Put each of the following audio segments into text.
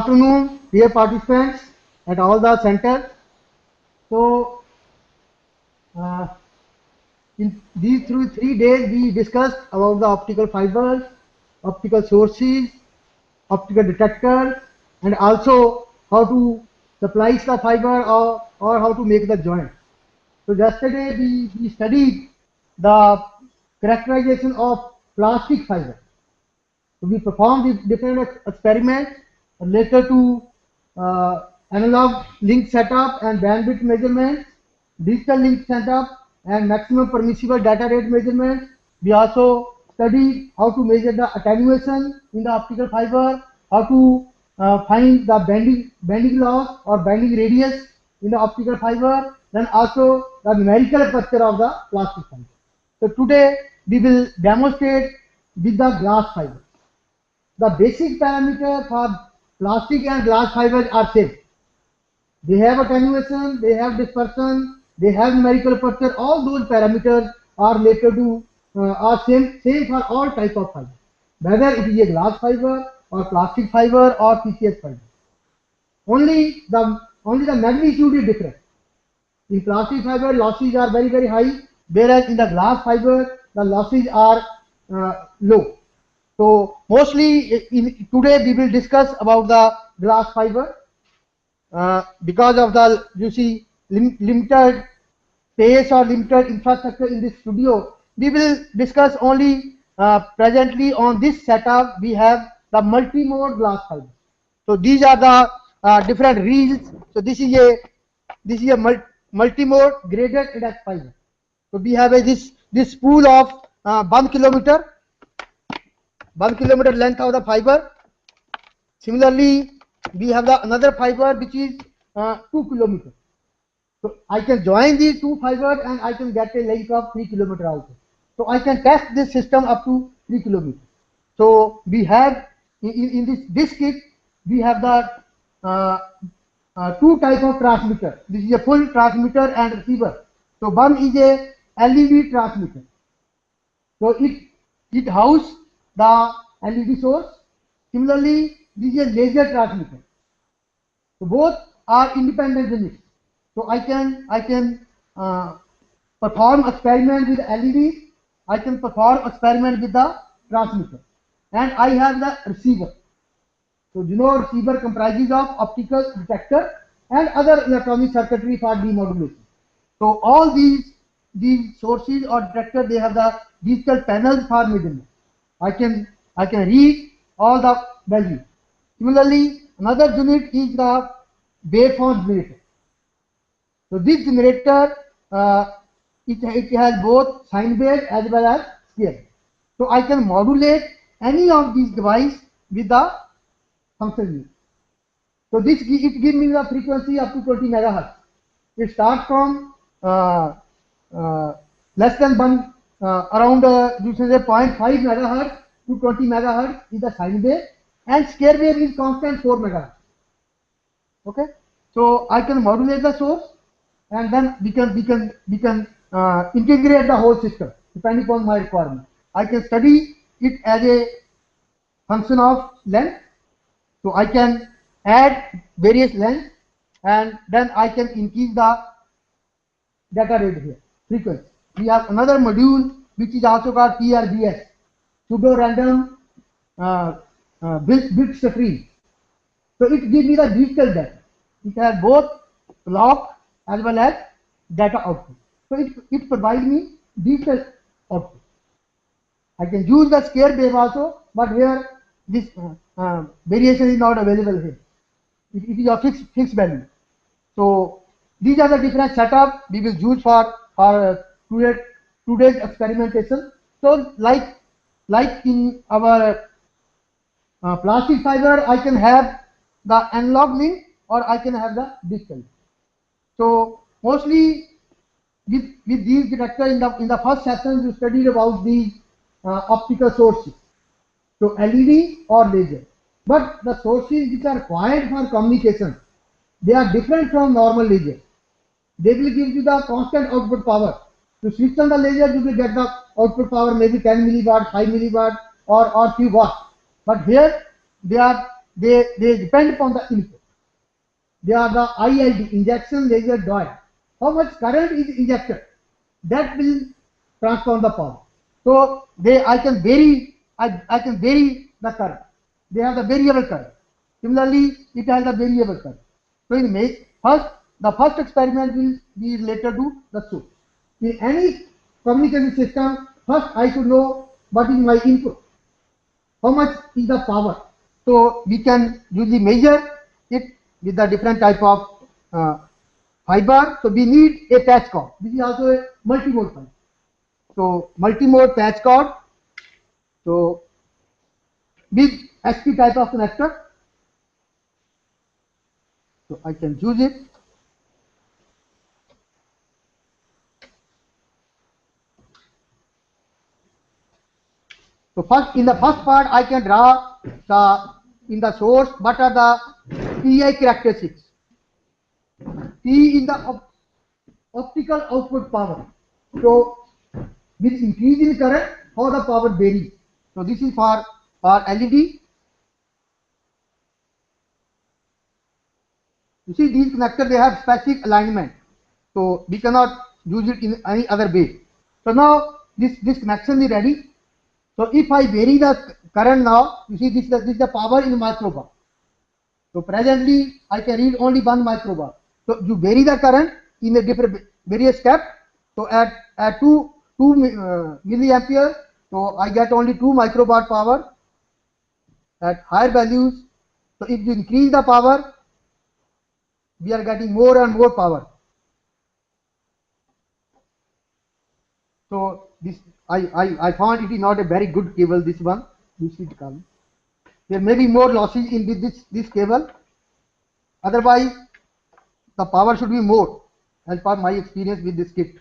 afternoon, dear participants at all the centers. So, in these 3 days, we discussed about the optical fibers, optical sources, optical detectors, and also how to splice the fiber or how to make the joint. So yesterday we studied the characterization of plastic fiber. So we performed different experiments related to analog link setup and bandwidth measurements, digital link setup and maximum permissible data rate measurements. We also studied how to measure the attenuation in the optical fiber, how to find the bending loss or bending radius in the optical fiber, then also the numerical aperture of the plastic fiber. So today we will demonstrate with the glass fiber. The basic parameter for plastic and glass fibers are same. They have attenuation, they have dispersion, they have numerical aperture. All those parameters are related to are same for all type of fiber, whether it is a glass fiber or plastic fiber or PCS fiber. Only the magnitude is different. In plastic fiber, losses are very high, whereas in the glass fiber, the losses are low. So mostly today we will discuss about the glass fiber. Because of the limited space or limited infrastructure in this studio, we will discuss only presently on this setup. We have the multi-mode glass fiber. So these are the different reels. So this is a multi-mode graded index fiber. So we have this spool of 1 kilometer length of the fiber. Similarly, we have another fiber which is 2 kilometers. So I can join these two fibers and I can get a length of 3 kilometers also. So I can test this system up to 3 kilometers. So we have in this kit we have the two type of transmitter. This is a full transmitter and receiver. So one is a LED transmitter. So it houses the LED source. Similarly, this is a laser transmitter. So both are independent units. So I can perform experiment with LED. I can perform experiment with the transmitter, and I have the receiver. So you know, receiver comprises of optical detector and other electronic circuitry for demodulation. So all these sources or detector, they have the digital panels for measurement. I can read all the values. Similarly, another unit is the waveform generator. So this generator, it has both sine wave as well as square. So I can modulate any of these devices with the function unit. So it gives me the frequency up to 20 megahertz. It starts from less than 1 around you can say 0.5 megahertz to 20 megahertz is the sine wave, and square wave is constant 4 megahertz. Okay, so I can modulate the source, and then we can integrate the whole system depending upon my requirement. I can study it as a function of length. So I can add various lengths, and then I can increase the data rate here, frequency. We have another module which is also called PRBS, pseudo random bit stream. So it gives me the digital data. It has both clock as well as data output. So it provides me digital output. I can use the square wave also, but here this variation is not available here. It is a fixed value. So these are the different setup we will use for today's experimentation. So like in our plastic fiber, I can have the analog link or I can have the digital. So mostly with these detectors in the first session we studied about these optical sources. So LED or laser. But the sources which are required for communication, they are different from normal laser. They will give you the constant output power. To switch on the laser, you will get the output power maybe 10 milliwatt, 5 milliwatt or few watts. But here they are they depend upon the input. They are the ILD, injection laser diode. How much current is injected, that will transform the power. So I can vary the current. They have the variable current. Similarly, it has the variable current. So in the first experiment will be related to the source. In any communication system, first I should know what is my input, how much is the power. So we can usually measure it with the different type of fiber. So we need a patch cord. This is also a multimode fiber. So multimode patch cord. So with SP type of connector. So I can use it. So first, in the first part, I can draw in the source what are the PI characteristics. P in the optical output power. So with increase in current, how the power varies. So this is for LED. You see these connectors, they have specific alignment. So we cannot use it in any other way. So now this connection is ready. So if I vary the current now, you see this is the power in microbar. So presently I can read only 1 microbar. So you vary the current in a different various steps. So at 2 milliampere, so I get only 2 microbar power. At higher values, so if you increase the power, we are getting more and more power. So this I found it is not a very good cable, this one. You see it come. There may be more losses in this cable. Otherwise, the power should be more, as per my experience with this kit.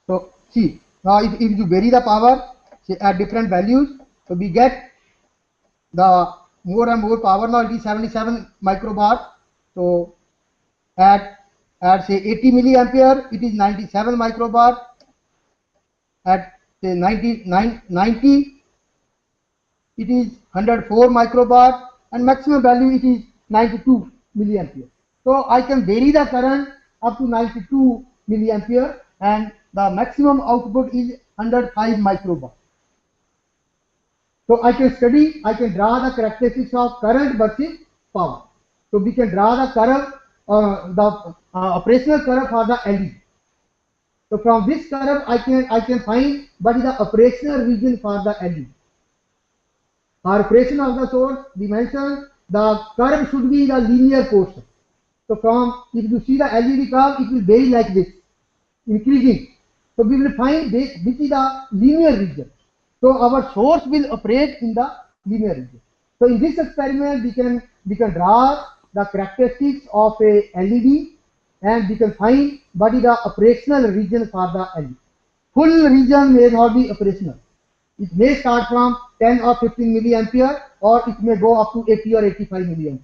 So see, now if you vary the power, say at different values, so we get the more and more power. Now it is 77 microbar. So at say 80 milliampere, it is 97 microbar. At say 90, it is 104 microbar, and maximum value it is 92 milliampere. So I can vary the current up to 92 milliampere, and the maximum output is 105 microbar. So I can draw the characteristics of current versus power. So we can draw the curve, the operational curve for the LED. So from this curve I can find what is the operational region for the LED. For operation of the source, we mentioned the curve should be the linear portion. So from, if you see the LED curve, it will vary like this, increasing. So we will find this is the linear region. So our source will operate in the linear region. So in this experiment, we can draw the characteristics of a LED, and we can find what is the operational region for the LED. Full region may not be operational. It may start from 10 or 15 milliampere, or it may go up to 80 or 85 milliampere.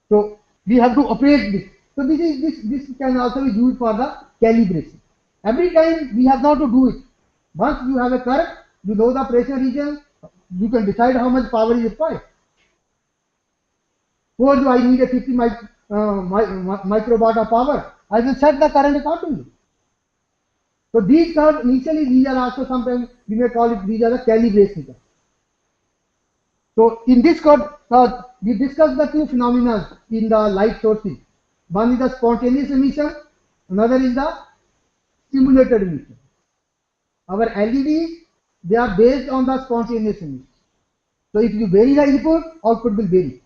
So we have to operate this. So this can also be used for the calibration. Every time we have not to do it. Once you have a curve, you know the pressure region, you can decide how much power is required. Suppose I need a 50 microwatt of power, I will set the current accordingly. So these curves, initially these are also sometimes we may call it, these are the calibration curves. So in this curve, we discussed the two phenomena in the light sources. One is the spontaneous emission, another is the stimulated emission. Our LEDs, they are based on the spontaneous emission. So if you vary the input, output will vary.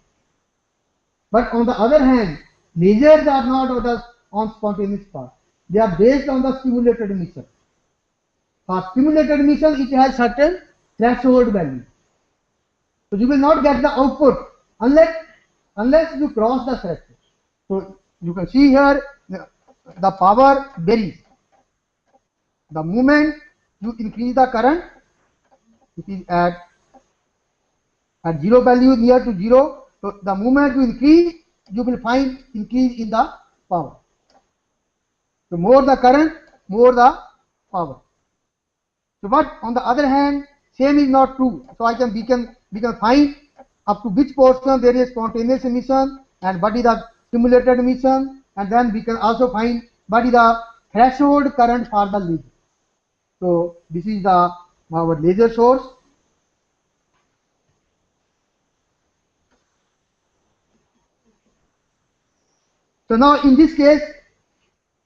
But on the other hand, lasers are not on spontaneous part. They are based on the stimulated emission. For stimulated emission, it has certain threshold value. So you will not get the output unless unless you cross the threshold. So you can see here the power varies. The moment you increase the current, it is at zero value, near to zero. So the moment you increase, you will find increase in the power. So more the current, more the power. So but on the other hand, same is not true. So we can find up to which portion there is spontaneous emission and what is the stimulated emission, and then we can also find what is the threshold current for the laser. So this is our laser source. So now in this case,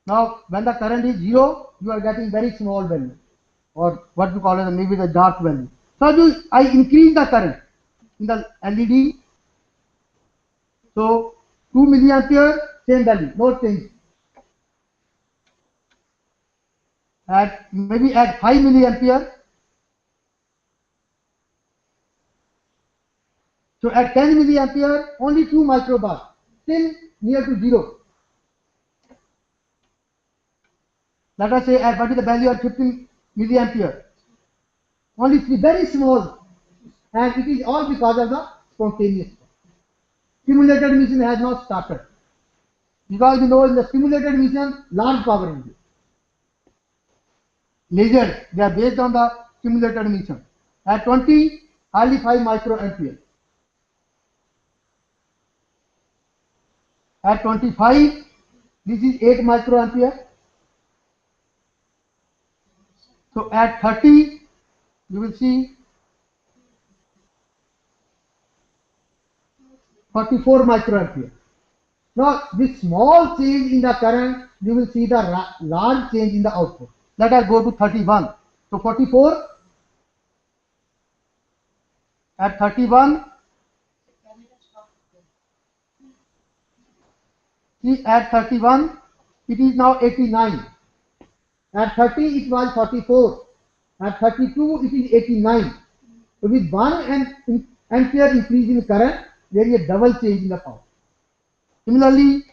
now when the current is zero, you are getting very small value, or what we call it maybe the dark value. So I increase the current in the LED. So 2 milliampere, same value, no change. At maybe at 5 milliampere. So at 10 milliampere, only 2 microbar, still near to zero. Let us say at what is the value of 15 milliampere, only 3, very small, and it is all because of the spontaneous. Stimulated emission has not started, because we know in the stimulated emission large power is there. Lasers, they are based on the stimulated emission. At 20, hardly 5 microampere. At 25, this is 8 microampere. So at 30, you will see 44 microampere. Now this small change in the current, you will see the large change in the output. Let us go to 31. So 44, at 31, see at 31, it is now 89. At 30, it was 44. At 32, it is 89. So with 1 ampere increase in current, there is a double change in the power. Similarly,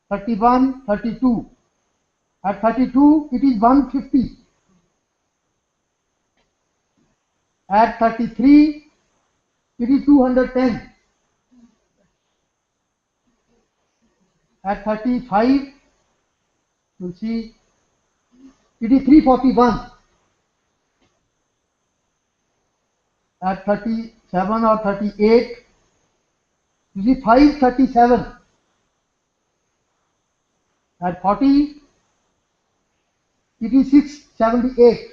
31, 32. At 32, it is 150. At 33, it is 210. At 35, you see, it is 341. At 37 or 38, you see 537. At 40, it is 678.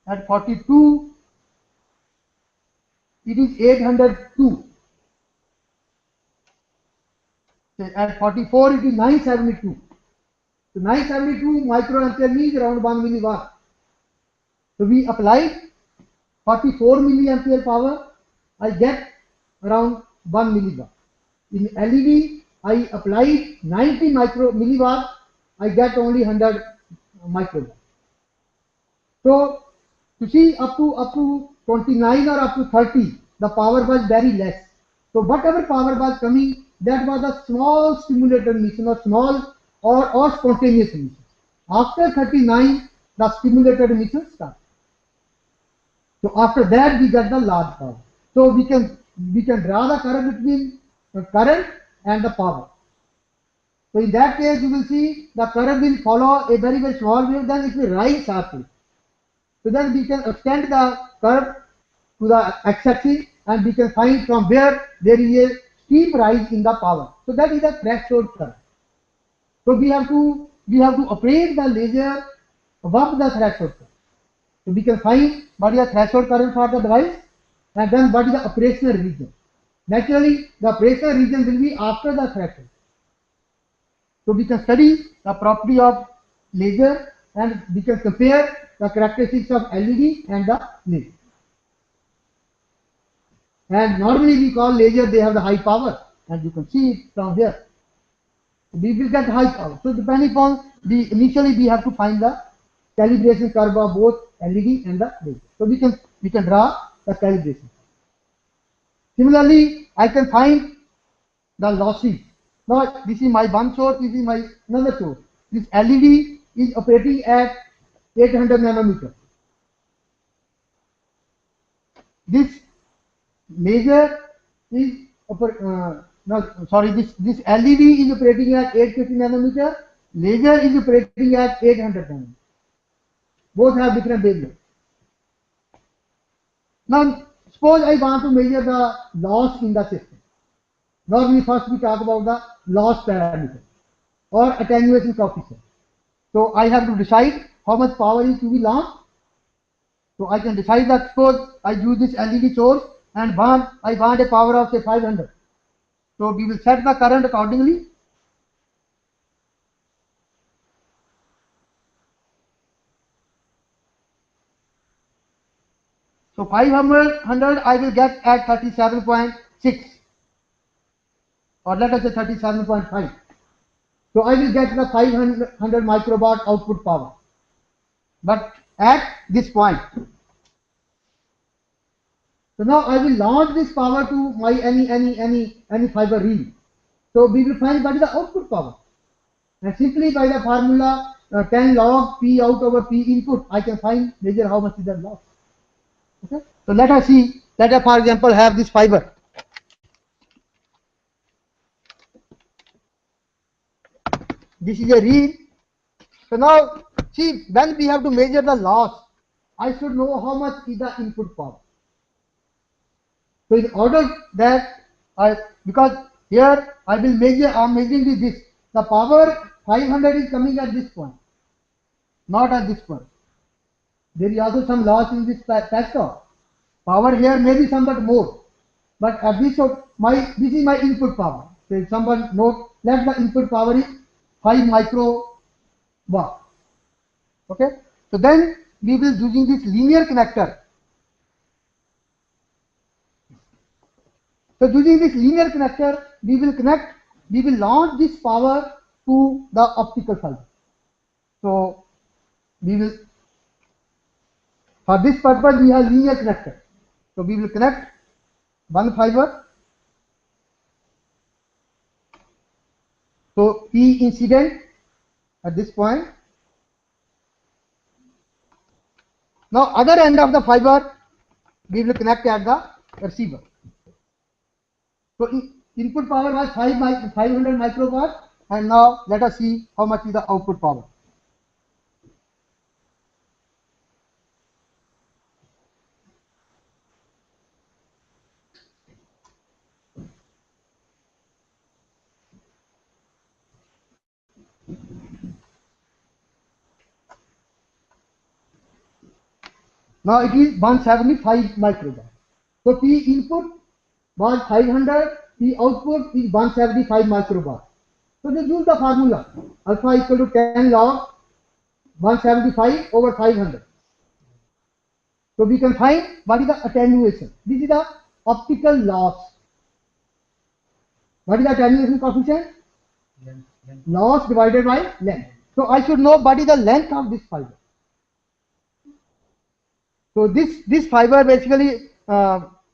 At 42, it is 802. At 44, it is 972. So 972 microampere means around 1 milliwatt. So we applied 44 milliampere power, I get around 1 milliwatt. In LED, I applied 90 milliwatt, I get only 100 microwatt. So you see up to 29 or up to 30, the power was very less. So whatever power was coming, that was a small stimulated emission or small or spontaneous emission. After 39, the stimulated emission starts. So after that we get the large power. So we can draw the current between the current and the power. So in that case you will see the current will follow a very small wave, then it will rise sharply. So then we can extend the curve to the x-axis and we can find from where there is a steep rise in the power. So that is the threshold curve. So we have to operate the laser above the threshold curve. So we can find what is the threshold current for the device and then what is the operational region. Naturally, the operational region will be after the threshold. So we can study the property of laser and we can compare the characteristics of LED and the laser. And normally we call laser, they have the high power, and you can see it from here. We will get high power. So depending upon initially we have to find the calibration curve of both LED and the laser. So we can draw the calibration. Similarly, I can find the losses. Now, this is my one source, this is my another source. This LED is operating at 800 nanometer. This laser is this LED is operating at 850 nanometer. Laser is operating at 800 nanometer. Both have different wavelengths. Now, suppose I want to measure the loss in the system. Now, we talk about the loss parameter or attenuation coefficient. So, I have to decide how much power is to be lost. So, I can decide that suppose I use this LED source and I want a power of say 500. So, we will set the current accordingly. So 500 I will get at 37.6 or let us say 37.5. So I will get the 500 microwatt output power. But at this point, so now I will launch this power to my any fiber reel. So we will find what is the output power. And simply by the formula 10 log P out over P input, I can measure how much is the loss. Okay. So let us see. Let us, for example, have this fiber. This is a reel. So now, see, when we have to measure the loss, I should know how much is the input power. So in order that because here I am measuring this. The power 500 is coming at this point, not at this point. There is also some loss in this factor. Power here may be somewhat more, but at this this is my input power. So if someone note, let the input power is 5 microwatt. Okay. So then we will using this linear connector. So using this linear connector, we will launch this power to the optical fiber. So we will, for this purpose we have linear connector. So we will connect one fiber. So P incident at this point. Now other end of the fiber we will connect at the receiver. So input power was 500 microwatt, and now let us see how much is the output power. Now it is 175 microwatt. So P input was 500, P output is 175 microwatt. So just use the formula alpha equal to 10 log 175 over 500. So we can find what is the attenuation. This is the optical loss. What is the attenuation coefficient? Loss divided by length. So I should know what is the length of this fiber. So this fiber basically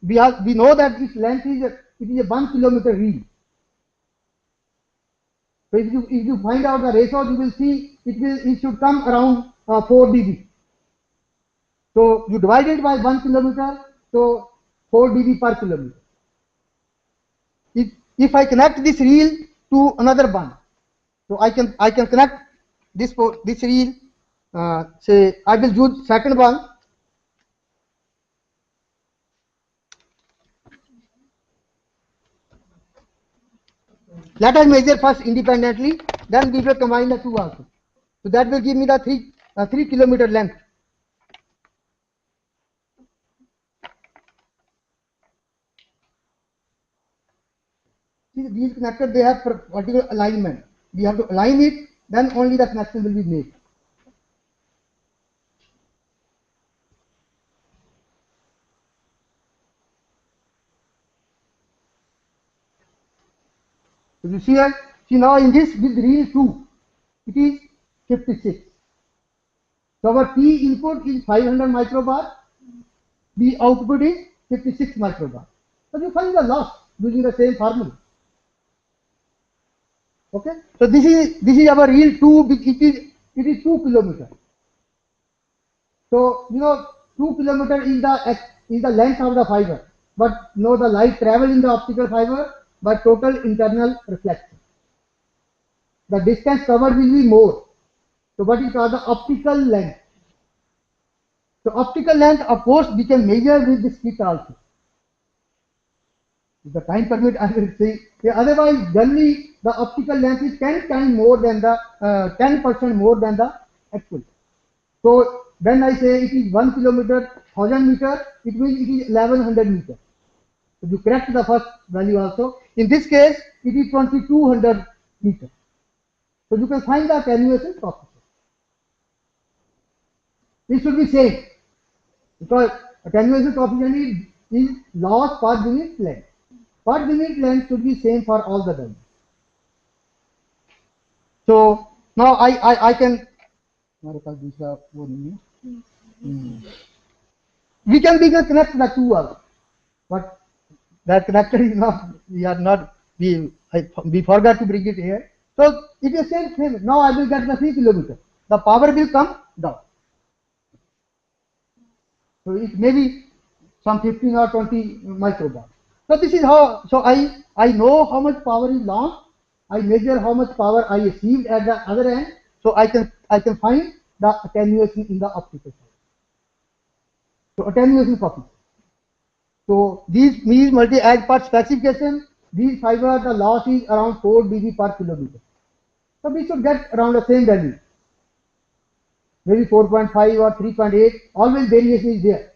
we know that this length is a 1 kilometer reel. So if you find out the ratio, you will see it should come around 4 dB. So you divide it by 1 kilometer, so 4 dB per kilometer. If I connect this reel to another one, so I can connect this reel. Say I will use second one. Let us measure first independently, then we will combine the two also. So that will give me the 3 kilometer length. See, these connectors, they have particular alignment. We have to align it, then only the connection will be made. So you see here, now in this with reel 2, it is 56. So our P input is 500 microbar, the output is 56 microbar. So you find the loss using the same formula. Okay. So this is our real tube. It is 2 kilometers. So 2 kilometers is the length of the fiber, but the light travel in the optical fiber, but total internal reflection. The distance covered will be more. So what is called the optical length. So optical length, of course, we can measure with this kit also. If the time permit, I will say. Otherwise, generally the optical length is 10 times more than the 10% more than the actual. So when I say it is 1 kilometer, 1000 meter, it means it is 1100 meter. So you correct the first value also. In this case, it is 2200 meter. So you can find the attenuation coefficient. It should be same because attenuation coefficient is loss per unit length. Per unit length should be same for all the values. So now I can we can connect the two also, but that connector is not, we forgot to bring it here. So it is same thing. Now I will get the 3 kilometer. The power will come down. So it may be some 15 or 20 microwatt. So this is how. So I know how much power is lost. I measure how much power I received at the other end. So I can find the attenuation in the optical side. So attenuation coefficient. So these means as per specification, these fiber the loss is around 4 dB per kilometer. So we should get around the same value, maybe 4.5 or 3.8. Always variation is there.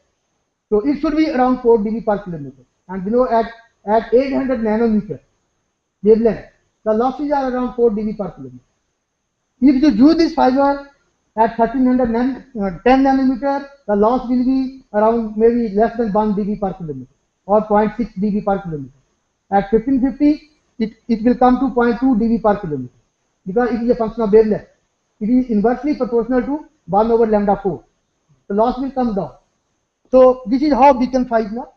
So it should be around 4 dB per kilometer. And at 800 nanometer wavelength, the losses are around 4 dB per kilometer. If you use this fiber at 10 nanometer, the loss will be around maybe less than 1 dB per kilometer or 0.6 dB per kilometer. At 1550, it will come to 0.2 dB per kilometer because it is a function of wavelength. It is inversely proportional to 1 over lambda 4. The loss will come down. So this is how we can find the loss.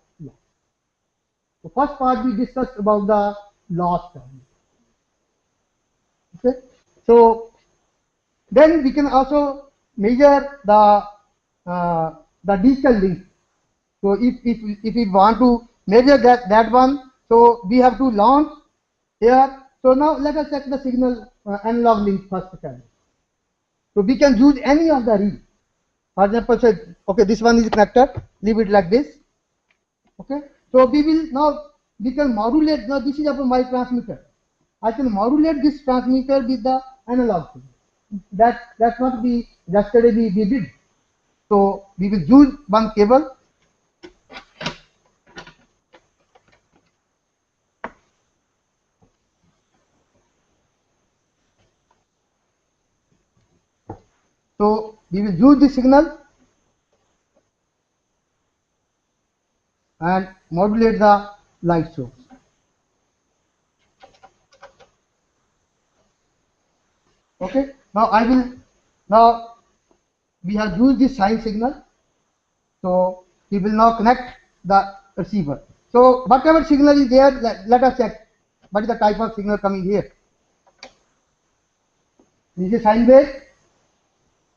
The first part we discussed about the loss term. Okay. So then we can also measure the digital link. So if we want to measure that one, so we have to launch here. So now let us check the signal analog link first. So we can use any of the read. For example, say okay, this one is connected. Leave it like this. Okay. So we can modulate. Now this is my transmitter. I can modulate this transmitter with the analog signal. That's what yesterday we did. So we will use one cable. So we will use the signal and modulate the light source. Okay. Now we have used this sine signal. So we will now connect the receiver. So whatever signal is there, let us check what is the type of signal coming here. This is sine wave.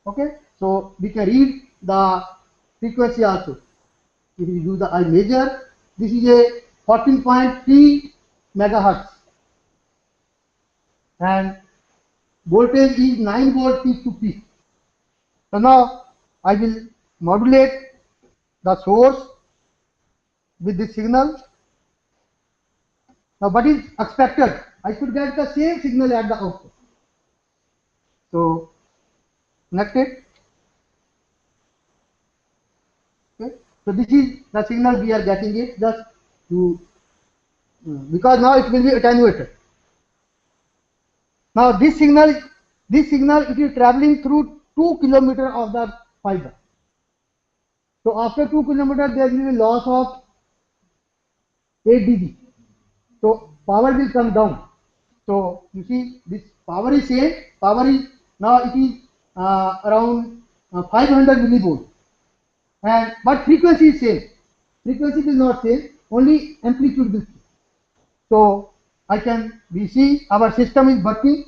Okay. So we can read the frequency also. If we do the I measure, this is a 14.3 megahertz and voltage is 9 volt peak to peak. So now I will modulate the source with this signal. Now what is expected? I should get the same signal at the output. So connect it. Okay. So this is the signal we are getting it just to because now it will be attenuated. Now this signal it is traveling through 2 kilometers of the fiber. So after 2 kilometers there will be loss of 8 dB. So power will come down. So you see this power is same. Power is now it is around 500 millivolt. And but frequency is same. Frequency is not same. only amplitude will change. So we see our system is working.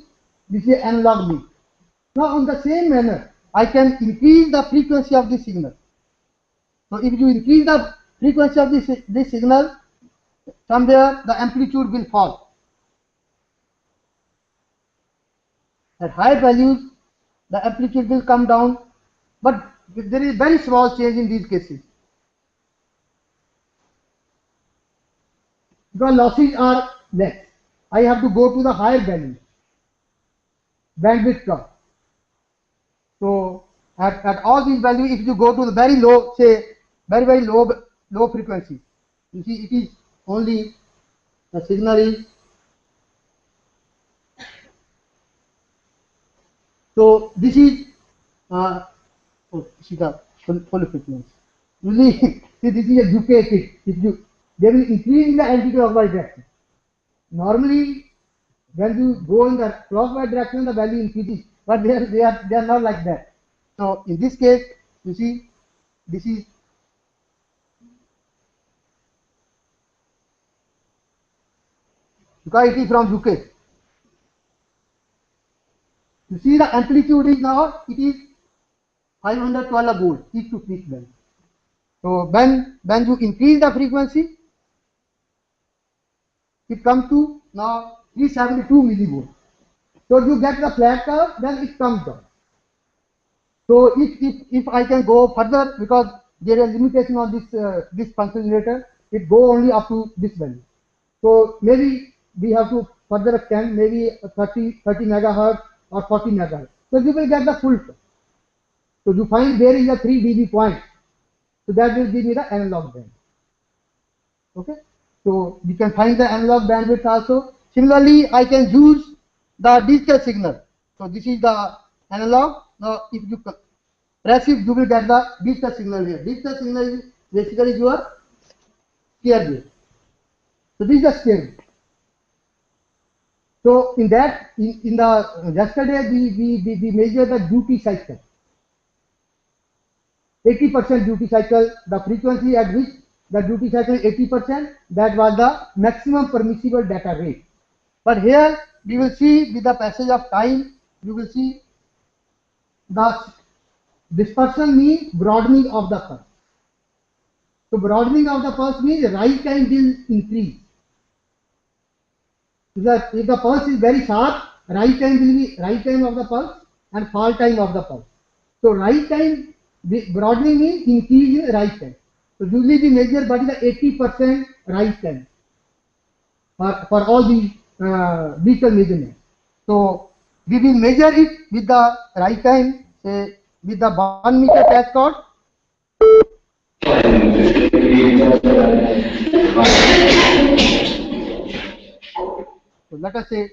This is analog link. Now on the same manner, I can increase the frequency of this signal. So if you increase the frequency of this signal, somewhere the amplitude will fall. At higher values, the amplitude will come down, but there is very small change in these cases. Because losses are less. I have to go to the higher value, bandwidth drop. So at all these values, if you go to the very low, say very low frequency, you see it is only the signal is. So this is see the full frequency. Usually this is a UK kit. They will increase the anti-clockwise direction. Normally, when you go in the clockwise direction, the value increases, but they are not like that. So in this case, you see, this is because it is from UK. You see the amplitude is now, it is 512 volt, peak to peak value. So when you increase the frequency, it comes to now 372 millivolt. So you get the flat curve, then it comes down. So if I can go further, because there is limitation on this function generator, it go only up to this value. So maybe we have to further extend, maybe 30 megahertz or 40 megahertz. So you will get the full curve. So you find there is a 3 dB point. So that will give me the analog band. Okay. So we can find the analog bandwidth also. Similarly, I can use the digital signal. So this is the analog. Now if you press it, you will get the digital signal here. Digital signal is basically your square wave. So this is the square wave. So in that, in the yesterday we measured the duty cycle. 80% duty cycle, the frequency at which the duty cycle is 80%, that was the maximum permissible data rate. But here we will see with the passage of time, you will see the dispersion means broadening of the pulse. So broadening of the pulse means rise time will increase. If the pulse is very sharp, rise time will be rise time of the pulse and fall time of the pulse. So rise time broadening means increase in rise time. So usually we measure what is the 80% rise time for all the digital measurements. So we will measure it with the rise time, say with the 1 meter patch cord. So let us say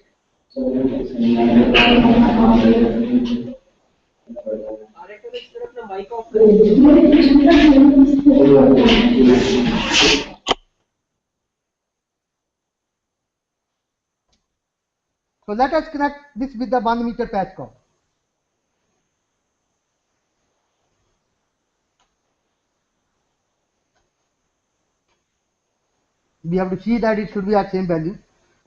so let us connect this with the 1 meter patch cord. We have to see that it should be at same value.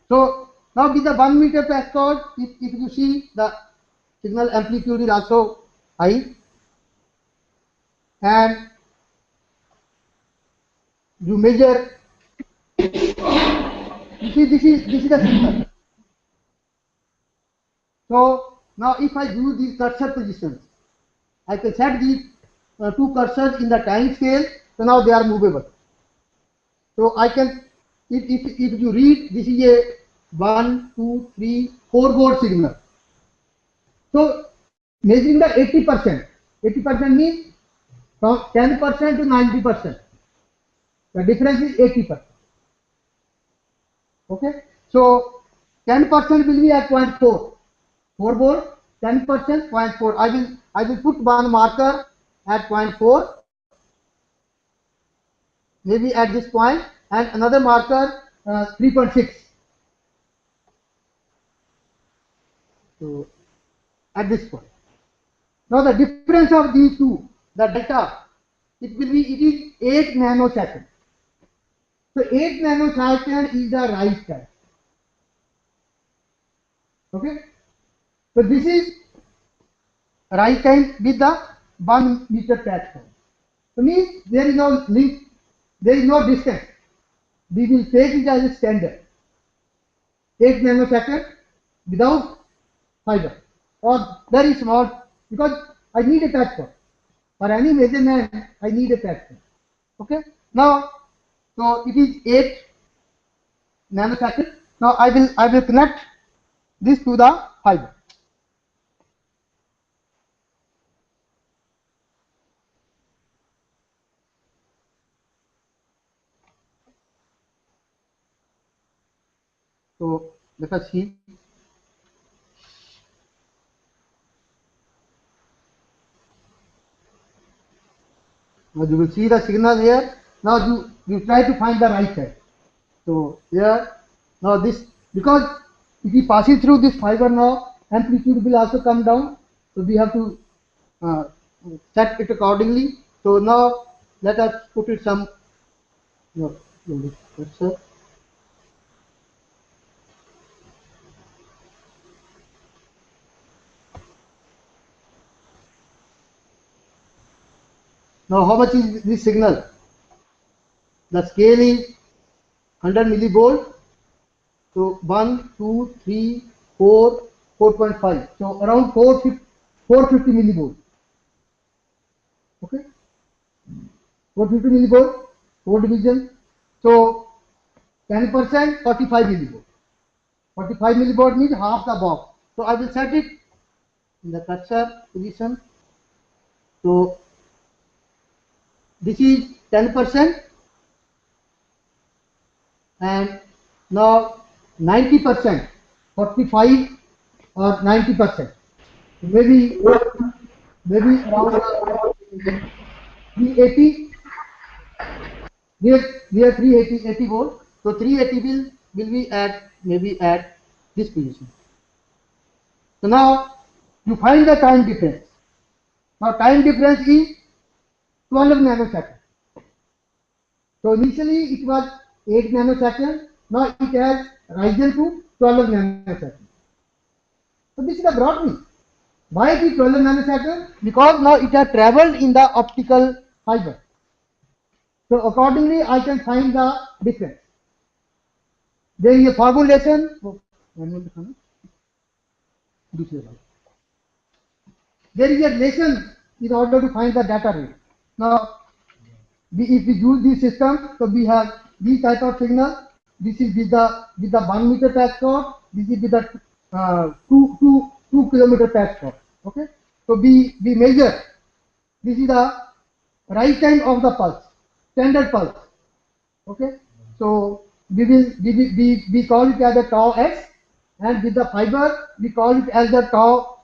So now with the 1 meter patch cord, if you see the signal amplitude is also high, and you measure. You see, this is the signal. So now if I do these cursor positions, I can set these two cursors in the time scale. So now they are movable. So I can, if you read, this is a 1, 2, 3, 4 volt signal. So measuring the 80%. 80% means from 10% to 90%. The difference is 80%. Okay. So 10% will be at 0.4. 4 volt, 10%, 0.4. I will put one marker at 0.4, maybe at this point, and another marker 3.6. So at this point. Now the difference of these two, the delta, it is 8 nanoseconds. So 8 nanosecond is the right time. Okay. So this is right time with the 1 meter patch time. So means there is no link, there is no distance. We will take it as a standard. 8 nanosecond without fiber or very small, because I need a patch point. For any measurement, I need a patch point. Okay. Now, so it is 8 nanosecond. Now I will connect this to the fiber. So let us see. Now you will see the signal here. Now you try to find the right side. So here, now this, because if we pass it through this fiber now, amplitude will also come down. So we have to set it accordingly. So now let us put it some. No, that's now how much is this signal? The scale is 100 millivolt. So 1, 2, 3, 4, 4.5. So around 450 millivolt. Okay. 450 millivolt, 4 division. So 10%, 45 millivolt. 45 millivolt means half the box. So I will set it in the cursor position. So this is 10%, and now 90%, 45 or 90%. Maybe around 380. We are 380 volt. So 380 will be at maybe at this position. So now you find the time difference. Now time difference is 12 nanoseconds. So initially it was 8 nanoseconds. Now it has risen to 12 nanoseconds. So this is the broad mean. Why it is 12 nanoseconds? Because now it has traveled in the optical fiber. So accordingly I can find the difference. There is a formulation. There is a relation in order to find the data rate. Now, if we use this system, so we have this type of signal. This is with the 1 meter patch cord. This is with the 2 kilometer patch cord. Okay. So we measure. This is the right time of the pulse, standard pulse. Okay. So we call it as a tau x, and with the fiber we call it as the tau.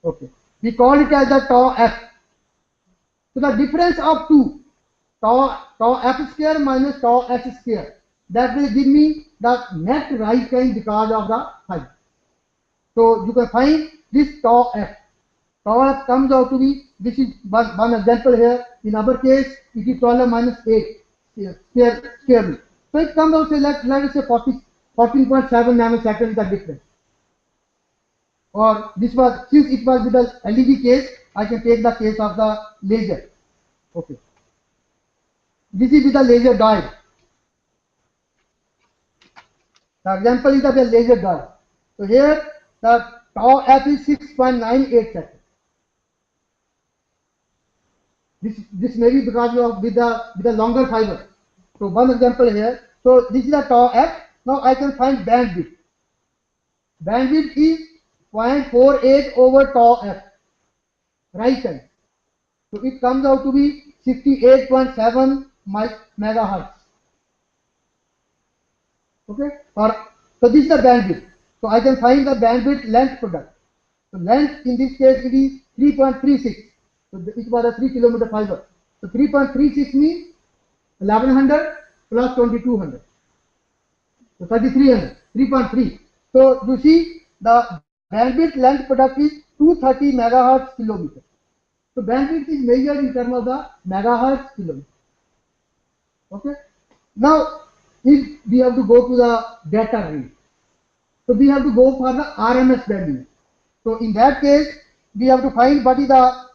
Okay, we call it as the tau f. So the difference of two, tau f square minus tau s square, that will give me the net rise time because of the fiber. So you can find this tau f. Tau f comes out to be, this is one example here. In our case, it is 12 minus 8 square root. So it comes out, say, let us say 14.7 nanoseconds the difference. Or this was, since it was with the LED case, I can take the case of the laser. Okay. This is with the laser diode. The example is of the laser diode. So here the tau f is 6.98 seconds. This may be because of with the longer fiber. So one example here. So this is the tau f. Now I can find bandwidth. Bandwidth is 0.48 over tau f. Right time. So it comes out to be 68.7 megahertz. Okay. So this is the bandwidth. So I can find the bandwidth length product. So length in this case it is 3.36. So it was a 3 kilometer fiber. So 3.36 means 1100 plus 2200. So 3300. 3.3. So you see the bandwidth length product is 230 megahertz kilometer. So bandwidth is measured in terms of the megahertz kilometer. Okay. Now, if we have to go to the data rate, so we have to go for the RMS value. So in that case, we have to find what is the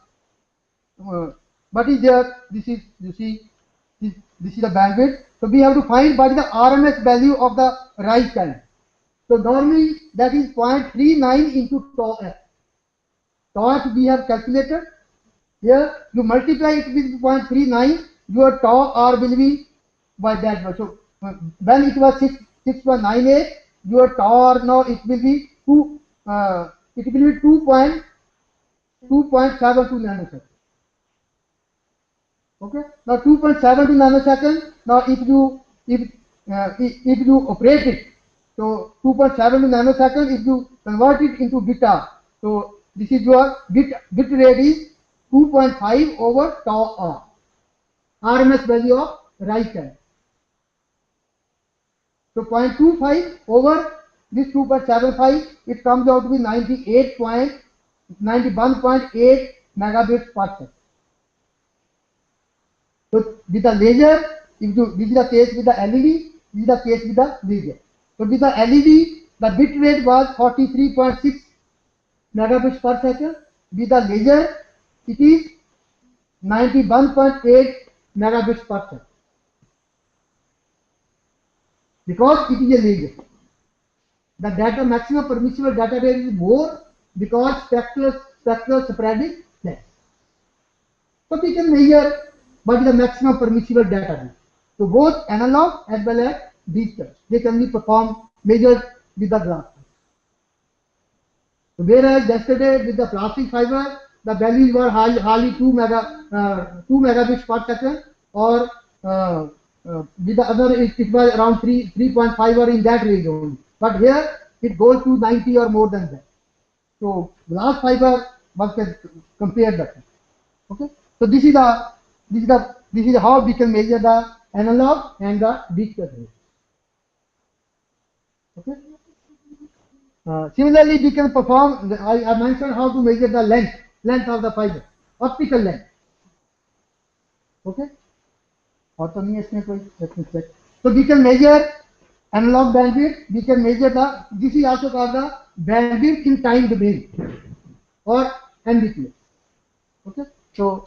what is there. This is, you see, this is the bandwidth. So we have to find what is the RMS value of the rise time. So normally that is 0.39 into tau f. Tau f we have calculated. Here you multiply it with 0.39, your tau r will be by that much. So when it was 6.98, your tau r now it will be 2.72 nanosecond. Okay. Now 2.72 nanosecond. Now if you operate it, so 2.72 nanosecond, if you convert it into beta, so this is your bit rate is 2.5 over tau r, RMS value of rise time. So 0.25 over this 2.75, it comes out to be 91.8 megabits per second. So with the laser, this is the case with the LED, this is the case with the laser. So with the LED, the bit rate was 43.6 megabits per second. With the laser, it is 91.8 megabits per second. Because it is a laser, the data maximum permissible data rate is more because spectral spread is less. So we can measure what is the maximum permissible data rate. So both analog as well as digital, they can be measured with the glass. So whereas yesterday with the plastic fiber, the values were hardly 2 megabits per second, or with the other it was around 3.5 or in that range only. But here it goes to 90 or more than that. So glass fiber one can compare that. Okay. So this is how we can measure the analog and the digital rate. Okay. Similarly, we can perform. I mentioned how to measure the length of the fiber, optical length. Okay. Let me check. So we can measure analog bandwidth. We can measure this is also called the bandwidth in time domain or NBPS. Okay. So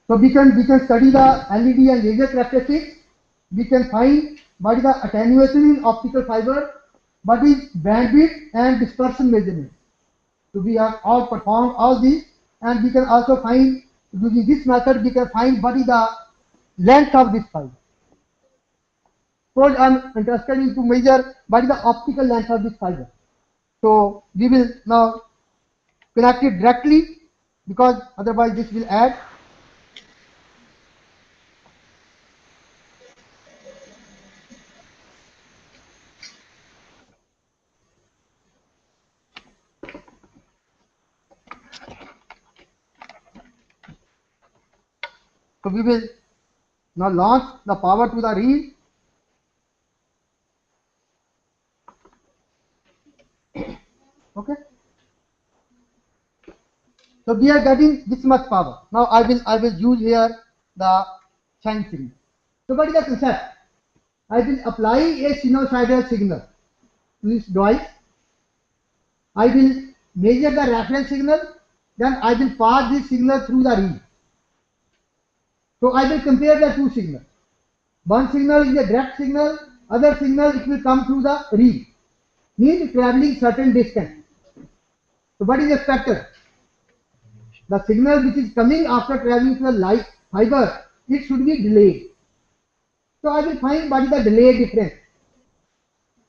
we can study the LED and laser characteristics. We can find what is the attenuation in optical fiber, what is bandwidth and dispersion measurement. So we have all performed all these, and we can also find, using this method, we can find what is the length of this fiber. Suppose I am interested in to measure what is the optical length of this fiber. So we will now connect it directly, because otherwise this will add. So we will now launch the power to the reel. Okay. So we are getting this much power. Now I will use here the sine signal. So what is the concept? I will apply a sinusoidal signal to this device. I will measure the reference signal, then I will pass this signal through the reel. So I will compare the two signals. One signal is a direct signal, other signal it will come through the reel, means traveling certain distance. So what is expected? The signal which is coming after traveling to the light fiber, it should be delayed. So I will find what is the delay difference.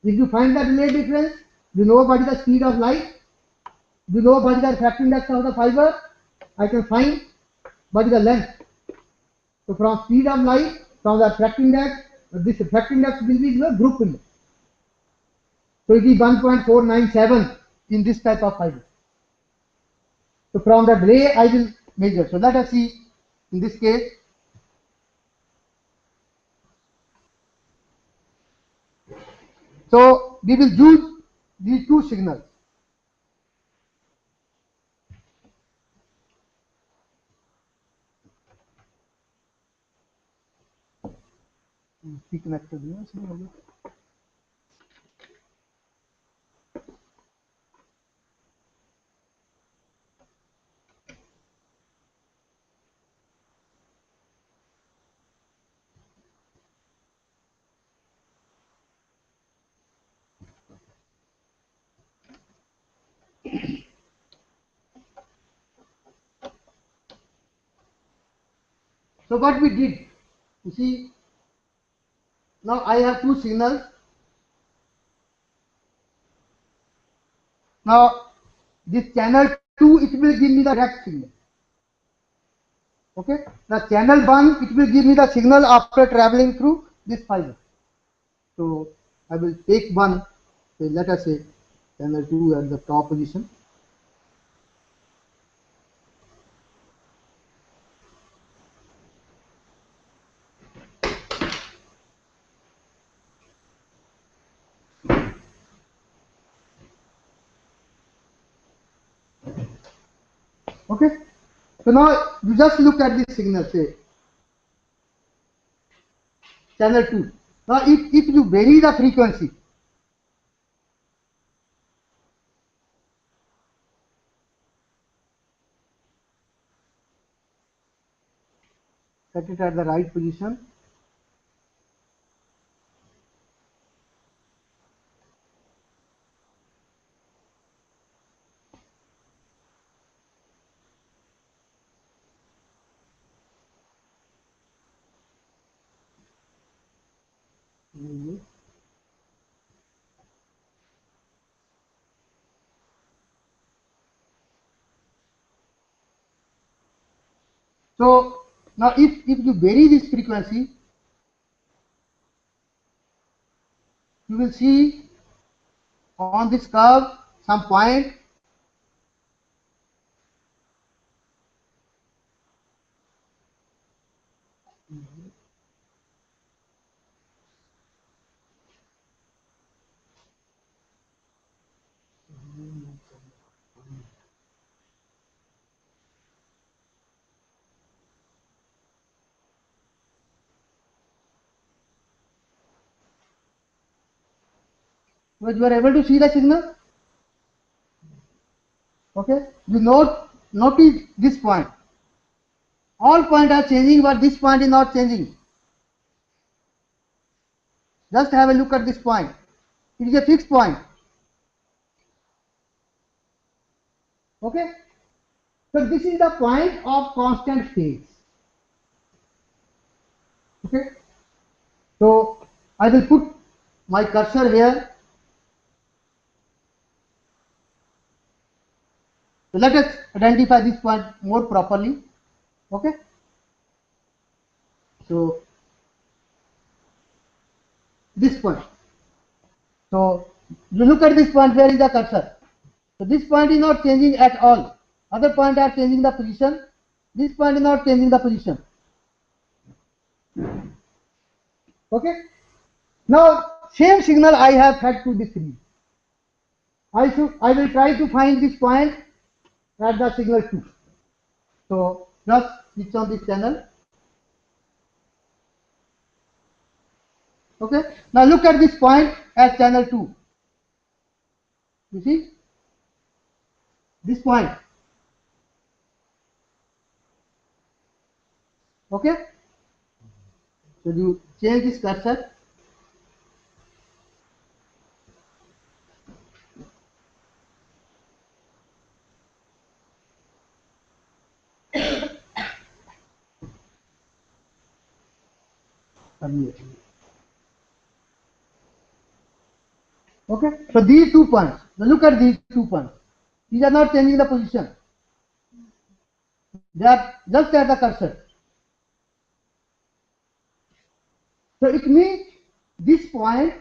If you find the delay difference, you know what is the speed of light, you know what is the refracting index of the fiber, I can find what is the length. So from speed of light, from the refracting index, this refracting index will be the group index. So it is 1.497 in this type of fiber. So from the delay I will measure. So let us see in this case. So we will use these two signals. Connect कर दिया इसमें हो गया। So what we did, you see, now I have two signals. Now this channel 2, it will give me the direct signal. Okay, the channel 1, it will give me the signal after traveling through this fiber. So I will take one, so let us say channel 2 at the top position. Okay, so now you just look at this signal, say channel 2. Now if you vary the frequency, set it at the right position. So now if you vary this frequency, you will see on this curve some point. But you are able to see the signal. Okay, you notice this point. All points are changing, but this point is not changing. Just have a look at this point. It is a fixed point. Okay, so this is the point of constant phase. Okay, so I will put my cursor here. So let us identify this point more properly. Okay, so this point. So you look at this point, where is the cursor? So this point is not changing at all. Other points are changing the position. This point is not changing the position. Okay. Now same signal I have fed to this reed. I will try to find this point at the signal 2. So just switch on this channel. Okay. Now look at this point at channel 2. You see this point. Okay. So you change this cursor. Okay. So these 2 points. Now look at these 2 points. These are not changing the position. They are just at the cursor. So it means this point,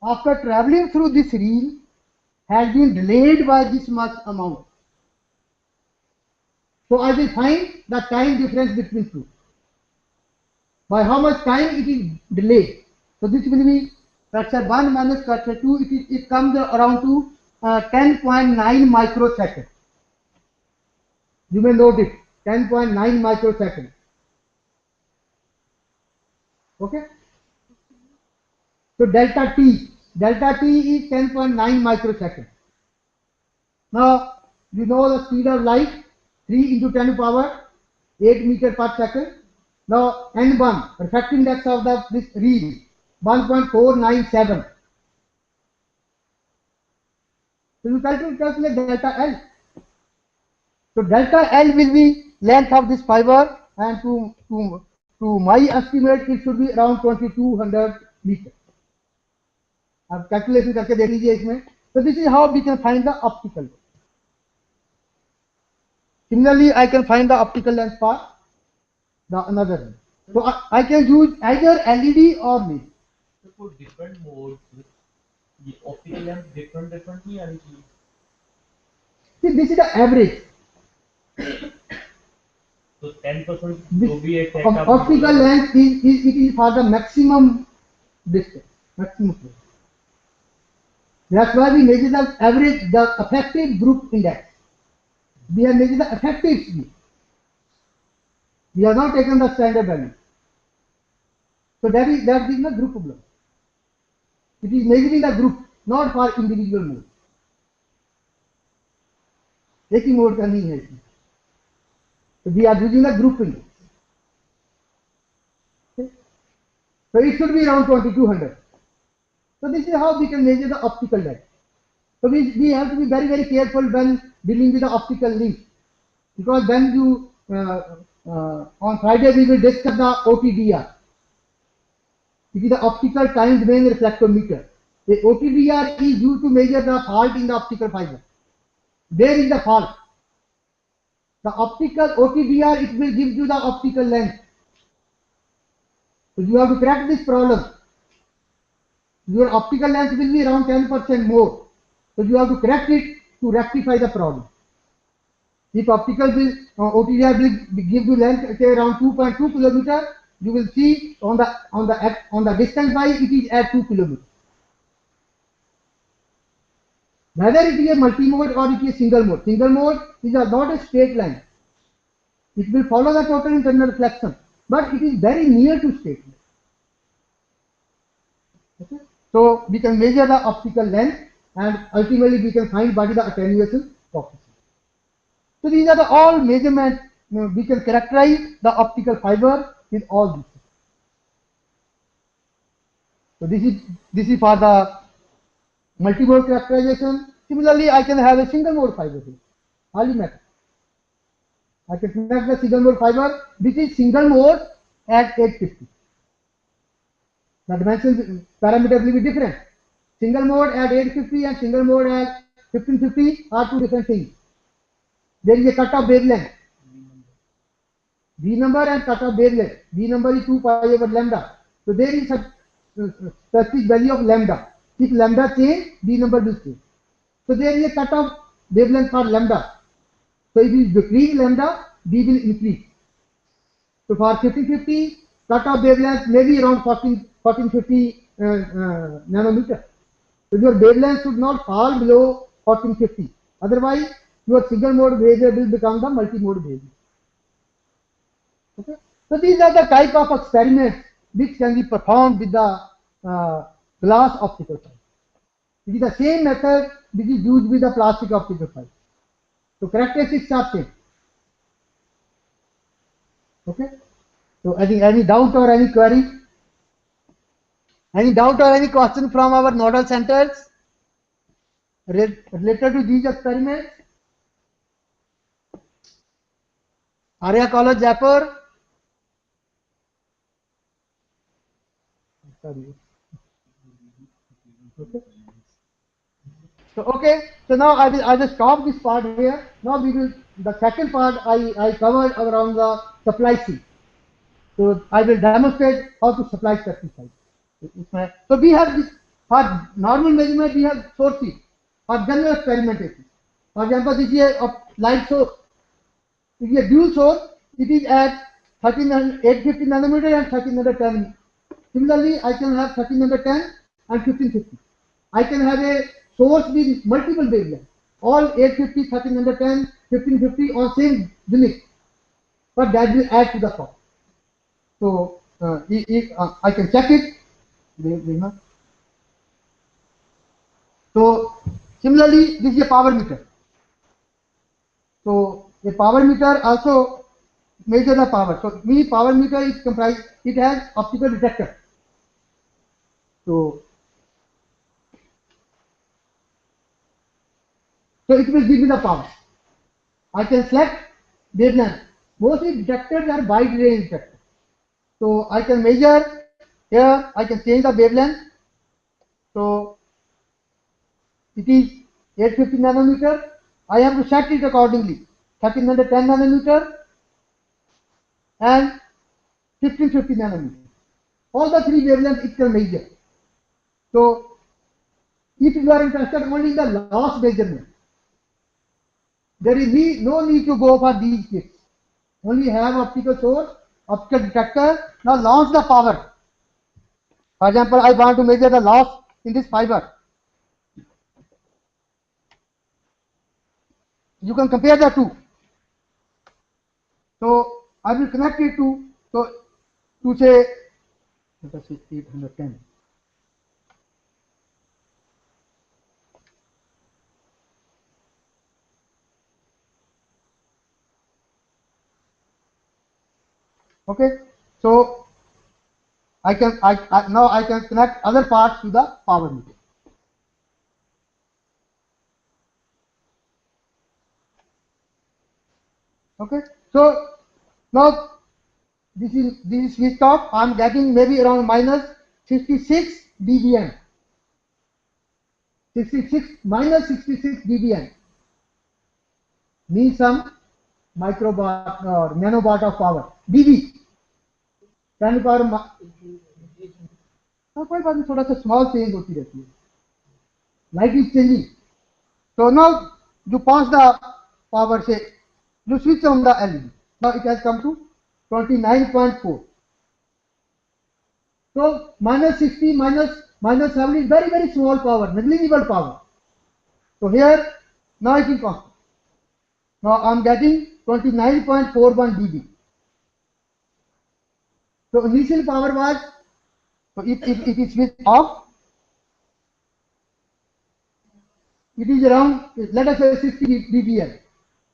after traveling through this reel, has been delayed by this much amount. So I will find the time difference between two. By how much time it is delayed. So this will be cursor 1 minus cursor 2. It comes around to 10.9 microsecond. You may note it, 10.9 microsecond. Okay. So delta T is 10.9 microseconds. Now you know the speed of light, 3 into 10 power 8 meter per second. Now N1, refractive index of this reel, 1.497. So you calculate delta L. So delta L will be length of this fiber, and to my estimate it should be around 2200 meters. अब calculation करके देख लीजिए इसमें. So this is how we can find the optical. Similarly, I can find the optical length for the another one. So I can use either LED or LED. So for different modes, the optical length different नहीं आनी चाहिए. See, this is the average. So 10% जो भी है optical length is for the maximum distance, maximum flow. That's why we measure the average, the effective group index. We have measured the effective speed. We have not taken the standard value. So that is the group problem. It is measuring the group, not for individual mode. एक ही mode का नहीं है इसमें. So we are using the group index. Okay? So it should be around 2200. So this is how we can measure the optical length. So we have to be very, very careful when dealing with the optical length, because when you on Friday we will discuss the OTDR. It is the optical time domain reflectometer. The OTDR is used to measure the fault in the optical fiber. There is the fault. The optical OTDR, it will give you the optical length. So you have to correct this problem. Your optical length will be around 10% more. So you have to correct it to rectify the problem. If optical will OTDR will give you length say around 2.2 kilometer, you will see on the distance by it is at 2 kilometers. Whether it is a multi-mode or it is a single mode. Single mode is not a straight line. It will follow the total internal reflection, but it is very near to straight line. Okay? So we can measure the optical length, and ultimately we can find what is the attenuation coefficient. So these are the all measurements. We can characterize the optical fiber with all these. So this is for the multi-mode characterization. Similarly, I can have a single mode fiber here. Hardly matter. I can connect the single mode fiber. This is single mode at 850. The dimension parameters will be different. Single mode at 850 and single mode at 1550 are two different things. There is a cutoff wavelength. V number and cutoff wavelength. V number is 2 pi over lambda. So there is a specific value of lambda. If lambda change, V number will change. So there is a cutoff wavelength for lambda. So if you decrease lambda, V will increase. So for 1550, cutoff wavelength may be around 1450 nanometer. So your wavelength should not fall below 1450. Otherwise, your single mode wavelet will become the multi-mode wavelet. Okay. So these are the type of experiments which can be performed with the glass optical fiber. It is the same method which is used with the plastic optical fiber. So characteristics are same. Okay. So any doubt or any query? Any doubt or any question from our nodal centers related to these experiments? Arya College, Jaipur. Sorry. Okay. So now I will stop this part here. Now we will the second part I covered around the supply sheet. So I will demonstrate how to supply pesticide. So we have this for normal measurement we have sources for general experimentation. For example, this is a light source. It is a dual source. It is at 850 nanometer and 1310. Similarly, I can have 1310 and 1550. I can have a source with multiple wavelengths, all 850, 1310, 1550 on same unit, but that will add to the cost. So if I can check it. So similarly, this is a power meter. So a power meter also measure the power. So power meter is comprised. It has optical detector. So it will give me the power. I can select wavelength. Mostly detectors are wide range detectors. So I can measure here. I can change the wavelength. So it is 850 nanometer. I have to set it accordingly. 1310 nanometer and 1550 nanometer. All the three wavelengths it can measure. So if you are interested only in the loss measurement, there is no need to go for these kits. Only have optical source, optical detector. Now launch the power. For example, I want to measure the loss in this fiber. You can compare the two. So I will connect it to say, let us say 810. Okay, so now I can connect other parts to the power meter. Okay, so now this is switched off. I am getting maybe around minus 66 dBm. 66 minus 66 dBm means some microwatt or nanowatt of power. dB 10 power कोई बात नहीं, थोड़ा सा small change होती रहती है, light is changing. So now you pass the power, say you switch on the LED. Now it has come to 29.4. So minus 60 minus 7 is very small power, negligible power. So here now it is constant. Now I am getting 29.41 dB. So initial power was, so if it is switched off, it is around, let us say 60 dBm.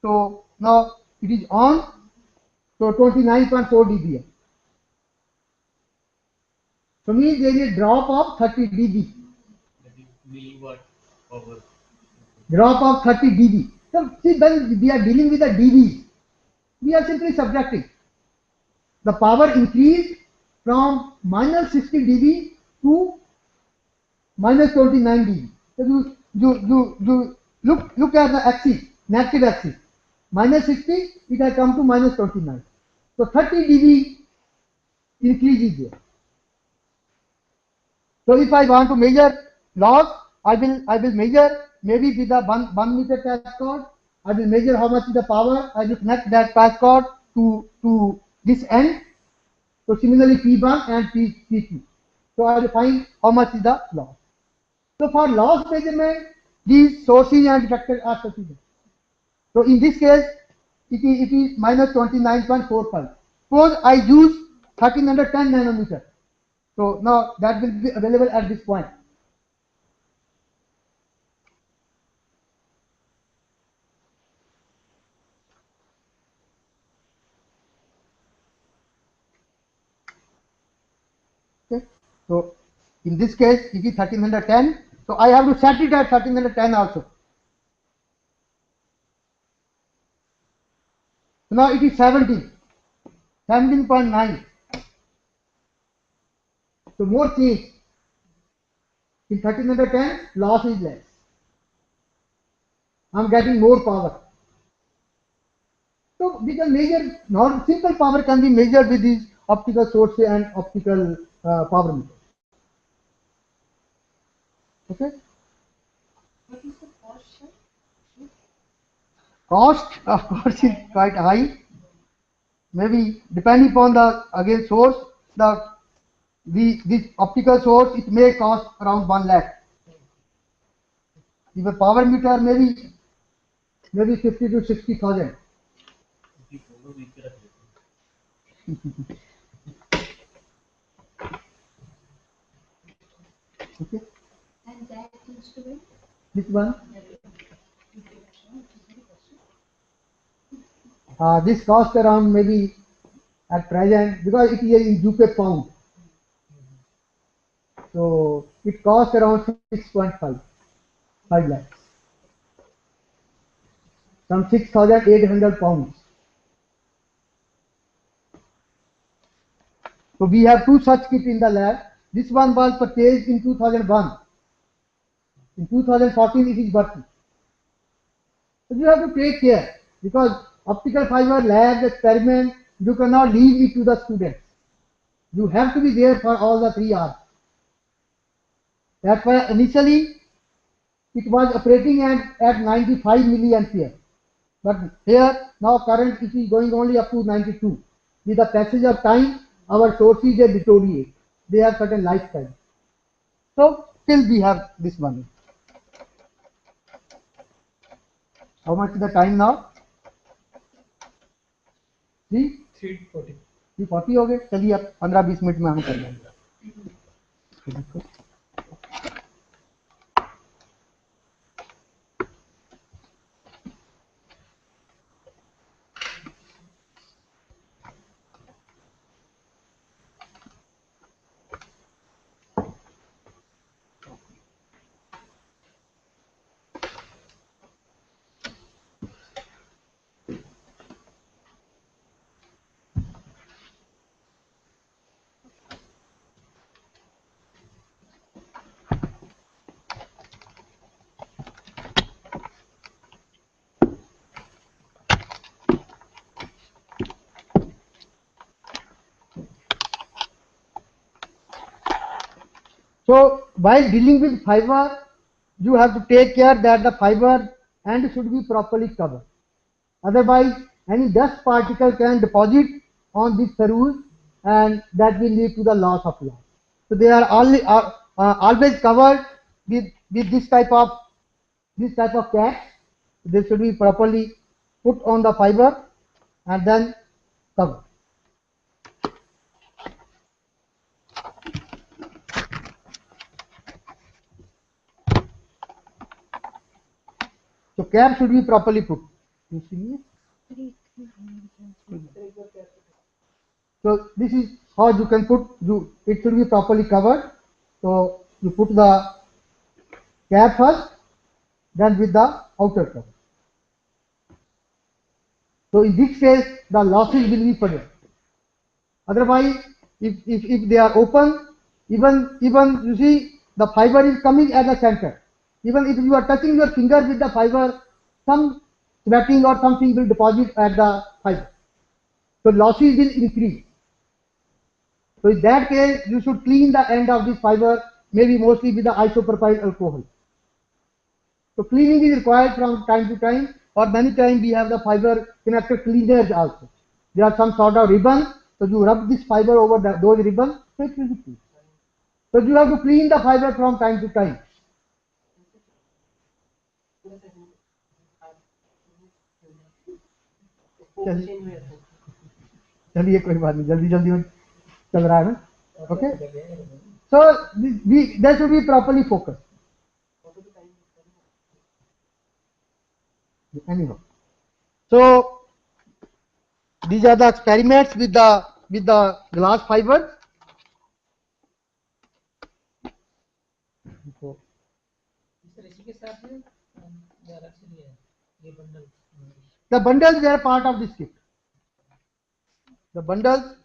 So now it is on, so 29.4 dBm. So means there is a drop of 30 dB. That is milliwatt power. Drop of 30 dB. So see, when we are dealing with the dB, we are simply subtracting. The power increased from minus 60 dB to minus 29 dB. So you look at the axis, negative axis. Minus 60, it has come to minus 29. So 30 dB increase is there. So if I want to measure loss, I will measure maybe with the 1 meter patch cord. I will measure how much is the power. I will connect that patch cord to this end. So similarly P1 and P2. So I will find how much is the loss. So for loss measurement, these sources and detectors are sufficient. So in this case, it is minus 29.45. Suppose I use 1310 nanometer. So now that will be available at this point. Okay. So in this case, it is 1310. So I have to set it at 1310 also. So now it is 17.9. So more change. In 1310, loss is less. I am getting more power. So we can measure, not simple power can be measured with these optical sources and optical power meters. Okay. What is the cost, sir? Cost of course is quite high. Maybe depending upon the again source, this optical source it may cost around 1 lakh. If a power meter maybe 50 to 60,000. Okay. And that instrument? This one. This cost around maybe at present, because it is in UK pound, so it costs around 6.5 lakhs, some 6,800 pounds. So we have two such kits in the lab. This one was purchased in 2001. In 2014 it is working. So you have to take care, because optical fiber labs, experiment, you cannot leave it to the students. You have to be there for all the 3 hours. That's why initially it was operating at 95 milliampere. But here now current it is going only up to 92. With the passage of time, our sources they deteriorate. They have certain lifetime. So still we have this one. How much is the time now? 3:40. 3:40 हो गए. चलिए अब 15-20 minute में हम कर लेंगे. So while dealing with fiber, you have to take care that the fiber end should be properly covered. Otherwise, any dust particle can deposit on this ferrule, and that will lead to the loss of light. So they are always covered with this type of caps. They should be properly put on the fiber and then covered. So cap should be properly put. You see? So this is how you can put. It should be properly covered. So you put the cap first, then with the outer cover. So in this case, the losses will be present. Otherwise, if they are open, even you see the fiber is coming at the center. Even if you are touching your finger with the fiber, some sweating or something will deposit at the fiber. So losses will increase. So in that case, you should clean the end of this fiber, maybe mostly with the isopropyl alcohol. So cleaning is required from time to time, or many times we have the fiber connector cleaners also. There are some sort of ribbon, so you rub this fiber over those ribbons, so it will be clean. So you have to clean the fiber from time to time. चलिए कोई बात नहीं, जल्दी जल्दी में चल रहा है ना. Okay. So they should be properly focused. Anyhow, so these are the experiments with the glass fibers. The bundles were part of this kit. The bundles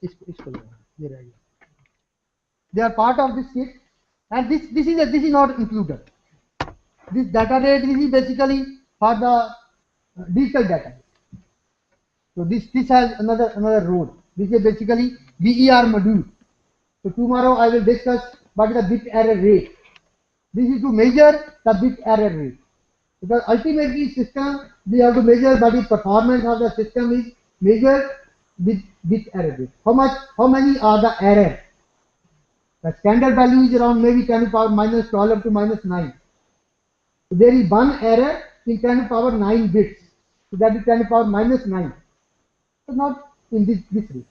they are part of this kit, and this is not included. This data rate is basically for the digital data. So this has another role. This is basically BER module. So tomorrow I will discuss what is the bit error rate. This is to measure the bit error rate. Because ultimately system, we have to measure what the performance of the system is measured with bit error rate. How many are the errors? The standard value is around maybe 10 to the power minus 12 up to minus 9. So there is one error in 10 to the power 9 bits. So that is 10 to the power minus 9. So not in this rate.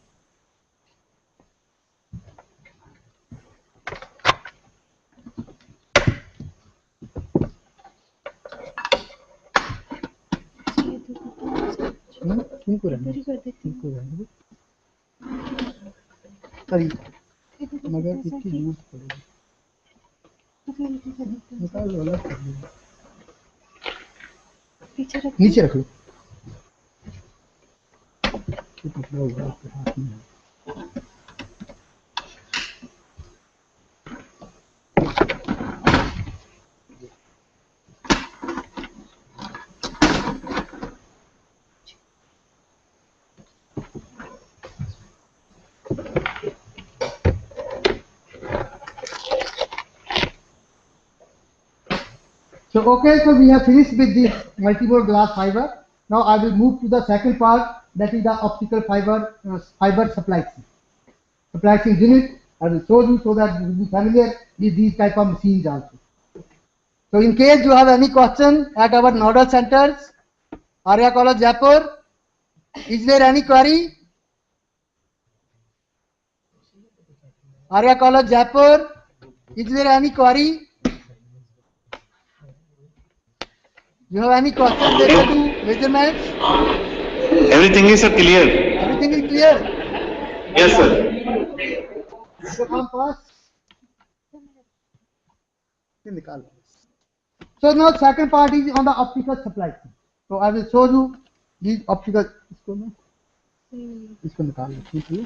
इनको रहने इधर ही कर देती हूँ। इनको रहने दो। Sorry मगर इसकी यूज करेगी तो फिर इधर कर देती हूँ। निकाल लो अलग कर लो पीछे रख नीचे रख लो ये पकड़ा हुआ है आपके हाथ में So okay, so we have finished with this multi-mode glass fiber. Now I will move to the second part, that is the optical fiber fiber splicing. Splicing unit. I will show you so that you will be familiar with these type of machines also. So in case you have any question at our nodal centers, Arya College Jaipur, is there any query? Arya College Jaipur, is there any query? You have any question related to measurements? Everything is clear. Everything is clear? Yes, sir. So come first. So now second part is on the optical supply. So I will show you these optical. इसको निकाल लो ठीक है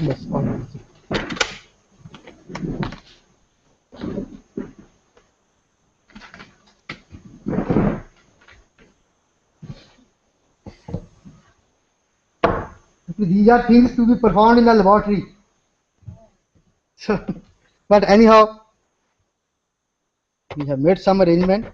बस और these are things to be performed in a laboratory. So, but anyhow, we have made some arrangement.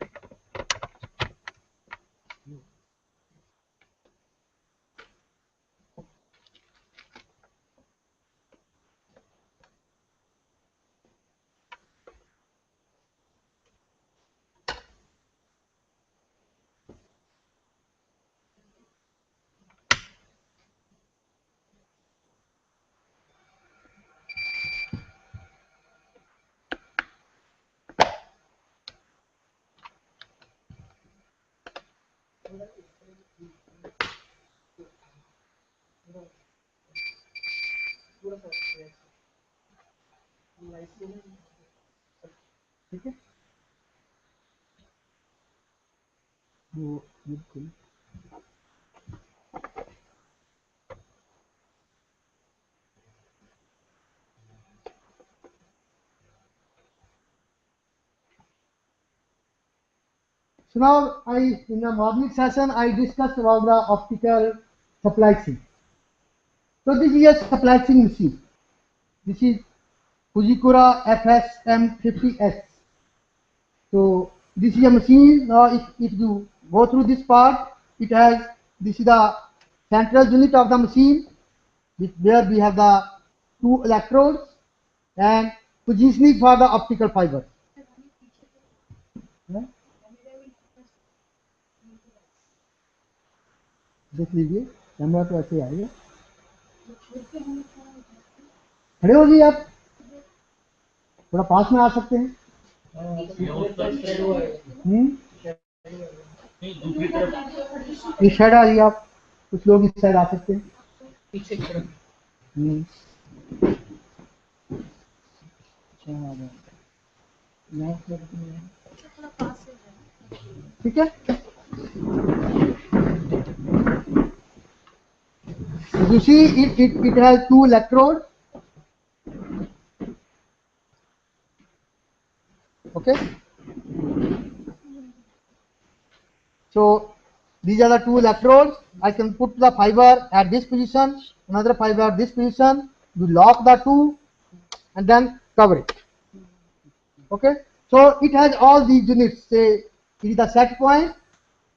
ठीक है वो बिल्कुल So now in the morning session I discussed about the optical splicing. So this is a splicing machine. This is Fujikura FSM50S. So this is a machine. Now if you go through this part, it has, this is the central unit of the machine, where we have the two electrodes and positioning for the optical fiber. देख लीजिए camera तो ऐसे आएगा खड़े हो जाइए आप थोड़ा पास में आ सकते हैं इस साइड आ जाइए आप कुछ लोग इस साइड आ सकते हैं पीछे की तरफ ठीक है You see, it has two electrodes. Okay. So these are the two electrodes. I can put the fiber at this position, another fiber at this position. You lock the two, and then cover it. Okay. So it has all these units. Say it is the set point,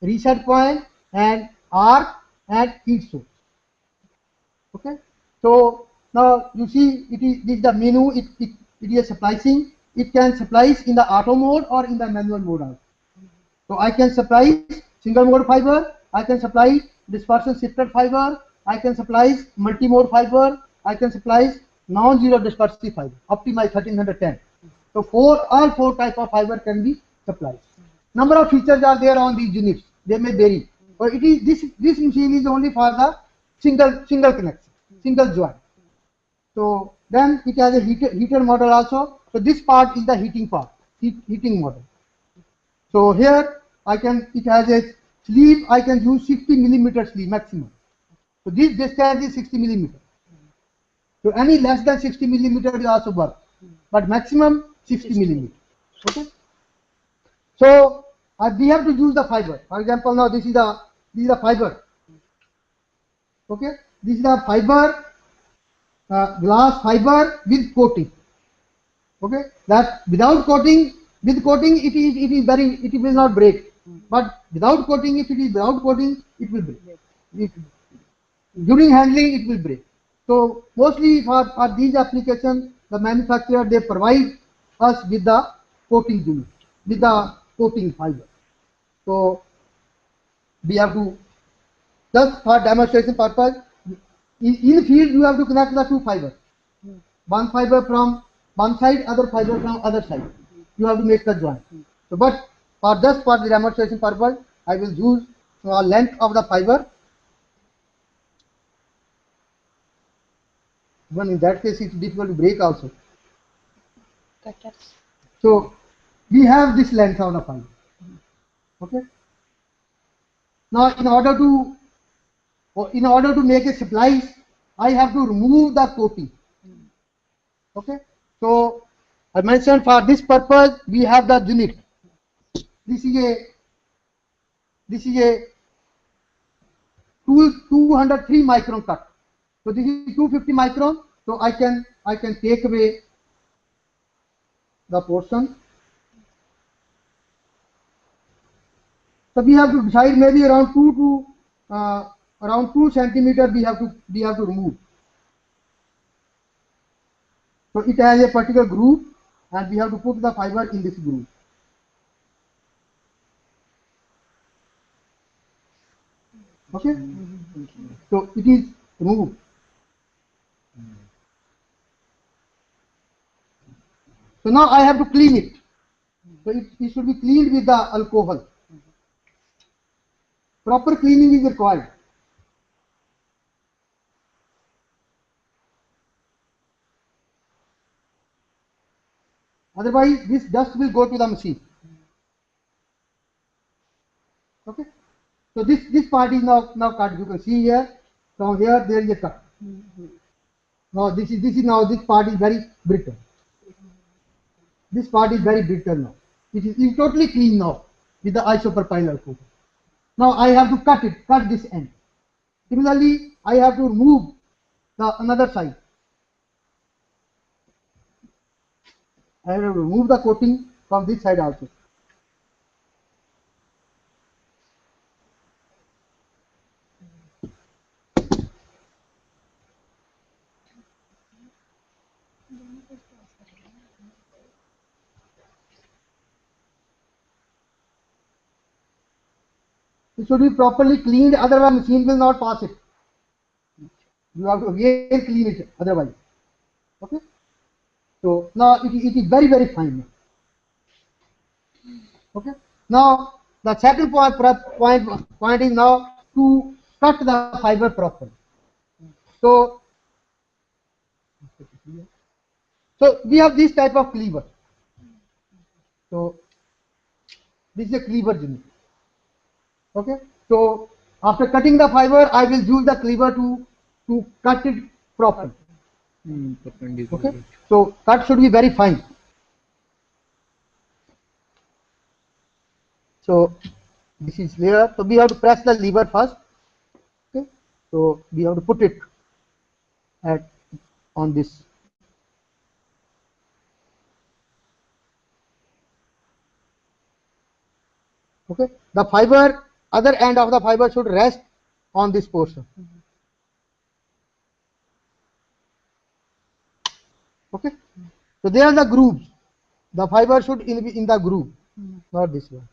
reset point, and arc and heat source. Okay, so now you see this is the menu. It is splicing. It can splice in the auto mode or in the manual mode also. So I can splice single mode fiber, I can supply dispersion shifted fiber, I can supply multimode fiber, I can supply non-zero dispersive fiber, optimize 1310. So all four type of fiber can be supplied. Number of features are there on these units. They may vary. But it is this machine is only for the single connection, single joint. So then it has a heater model also. So this part is the heating part, heating model. So here it has a sleeve. I can use 60 millimeter sleeve maximum. So this distance is 60 millimeter. So any less than 60 millimeter will also work, but maximum 60 millimeter. Okay. So we have to use the fiber. For example, now this is the fiber. Okay, this is the fiber, glass fiber with coating. Okay, that without coating, with coating it will not break. But without coating, if it is without coating, it will break. During handling, it will break. So mostly for these applications, the manufacturer they provide us with the coating unit, with the coating fiber. So we have to, just for demonstration purpose, in field you have to connect the two fibers. One fiber from one side, other fiber from other side. You have to make the joint. So, but for the demonstration purpose, I will use a length of the fiber. Even in that case, it's difficult to break also. So we have this length of the fiber. Okay. Now, in order to make a splice, I have to remove the coating. Okay. So I mentioned for this purpose we have the unit. This is a 203 micron cut. So this is 250 micron. So I can take away the portion. So we have to decide maybe around 2 centimeter we have to remove. So it has a particular groove, and we have to put the fiber in this groove. Okay. So it is removed. So now I have to clean it. So it should be cleaned with the alcohol. Proper cleaning is required. Otherwise, this dust will go to the machine. Okay. So this part is now cut. You can see here. From here there is a cut. Now this part is very brittle. This part is very brittle now. It is totally clean now with the isopropyl alcohol. Now I have to cut this end. Similarly, I have to remove the another side. I have to remove the coating from this side also. It should be properly cleaned, otherwise machine will not pass it. You have to again clean it otherwise. Okay. So now it is very, very fine. Okay. Now the second point is now to cut the fiber properly. So we have this type of cleaver. So this is a cleaver unit. Okay. So after cutting the fiber, I will use the cleaver to cut it properly. Okay. So cut should be very fine. So this is layer. So we have to press the lever first. Okay. So we have to put it on this. Okay. The fiber, other end of the fiber should rest on this portion. Okay. So there are the grooves. The fiber should be in the groove, not this one.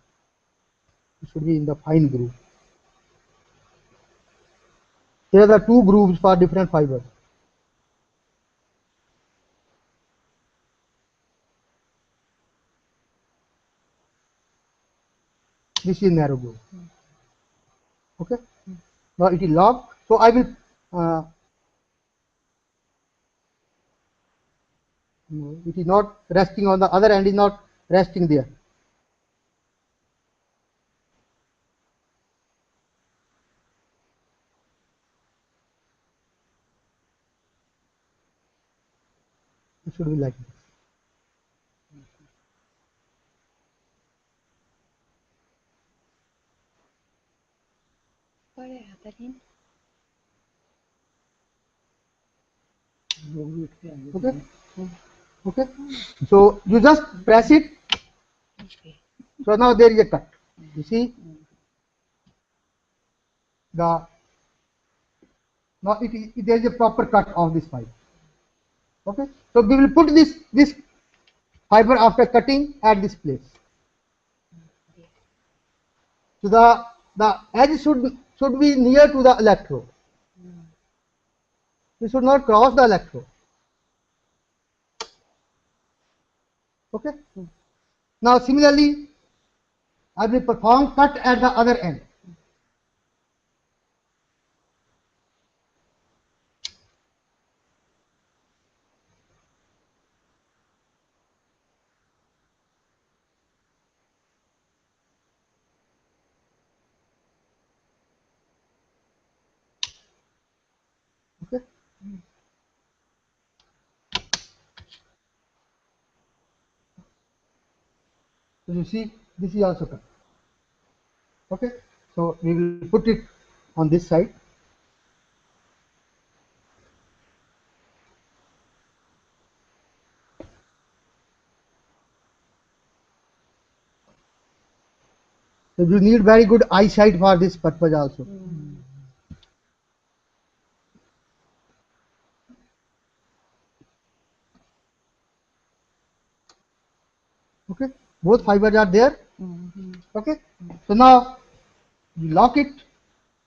It should be in the fine groove. Here are the two grooves for different fibers. This is narrow groove. Okay. Now it is locked. So I will. It is not resting on the other end. Is not resting there. It should be like this. What is happening? Okay. Okay. So you just press it. Okay. So now there is a cut. You see the now there is a proper cut of this fiber. Okay. So we will put this fiber after cutting at this place. So the edge should be near to the electrode. We should not cross the electrode. Okay. Now similarly, I will perform cut at the other end. Okay. So you see, this is also cut. Okay. So we will put it on this side. So you need very good eyesight for this purpose also. Okay. Both fibers are there. Okay. So now you lock it,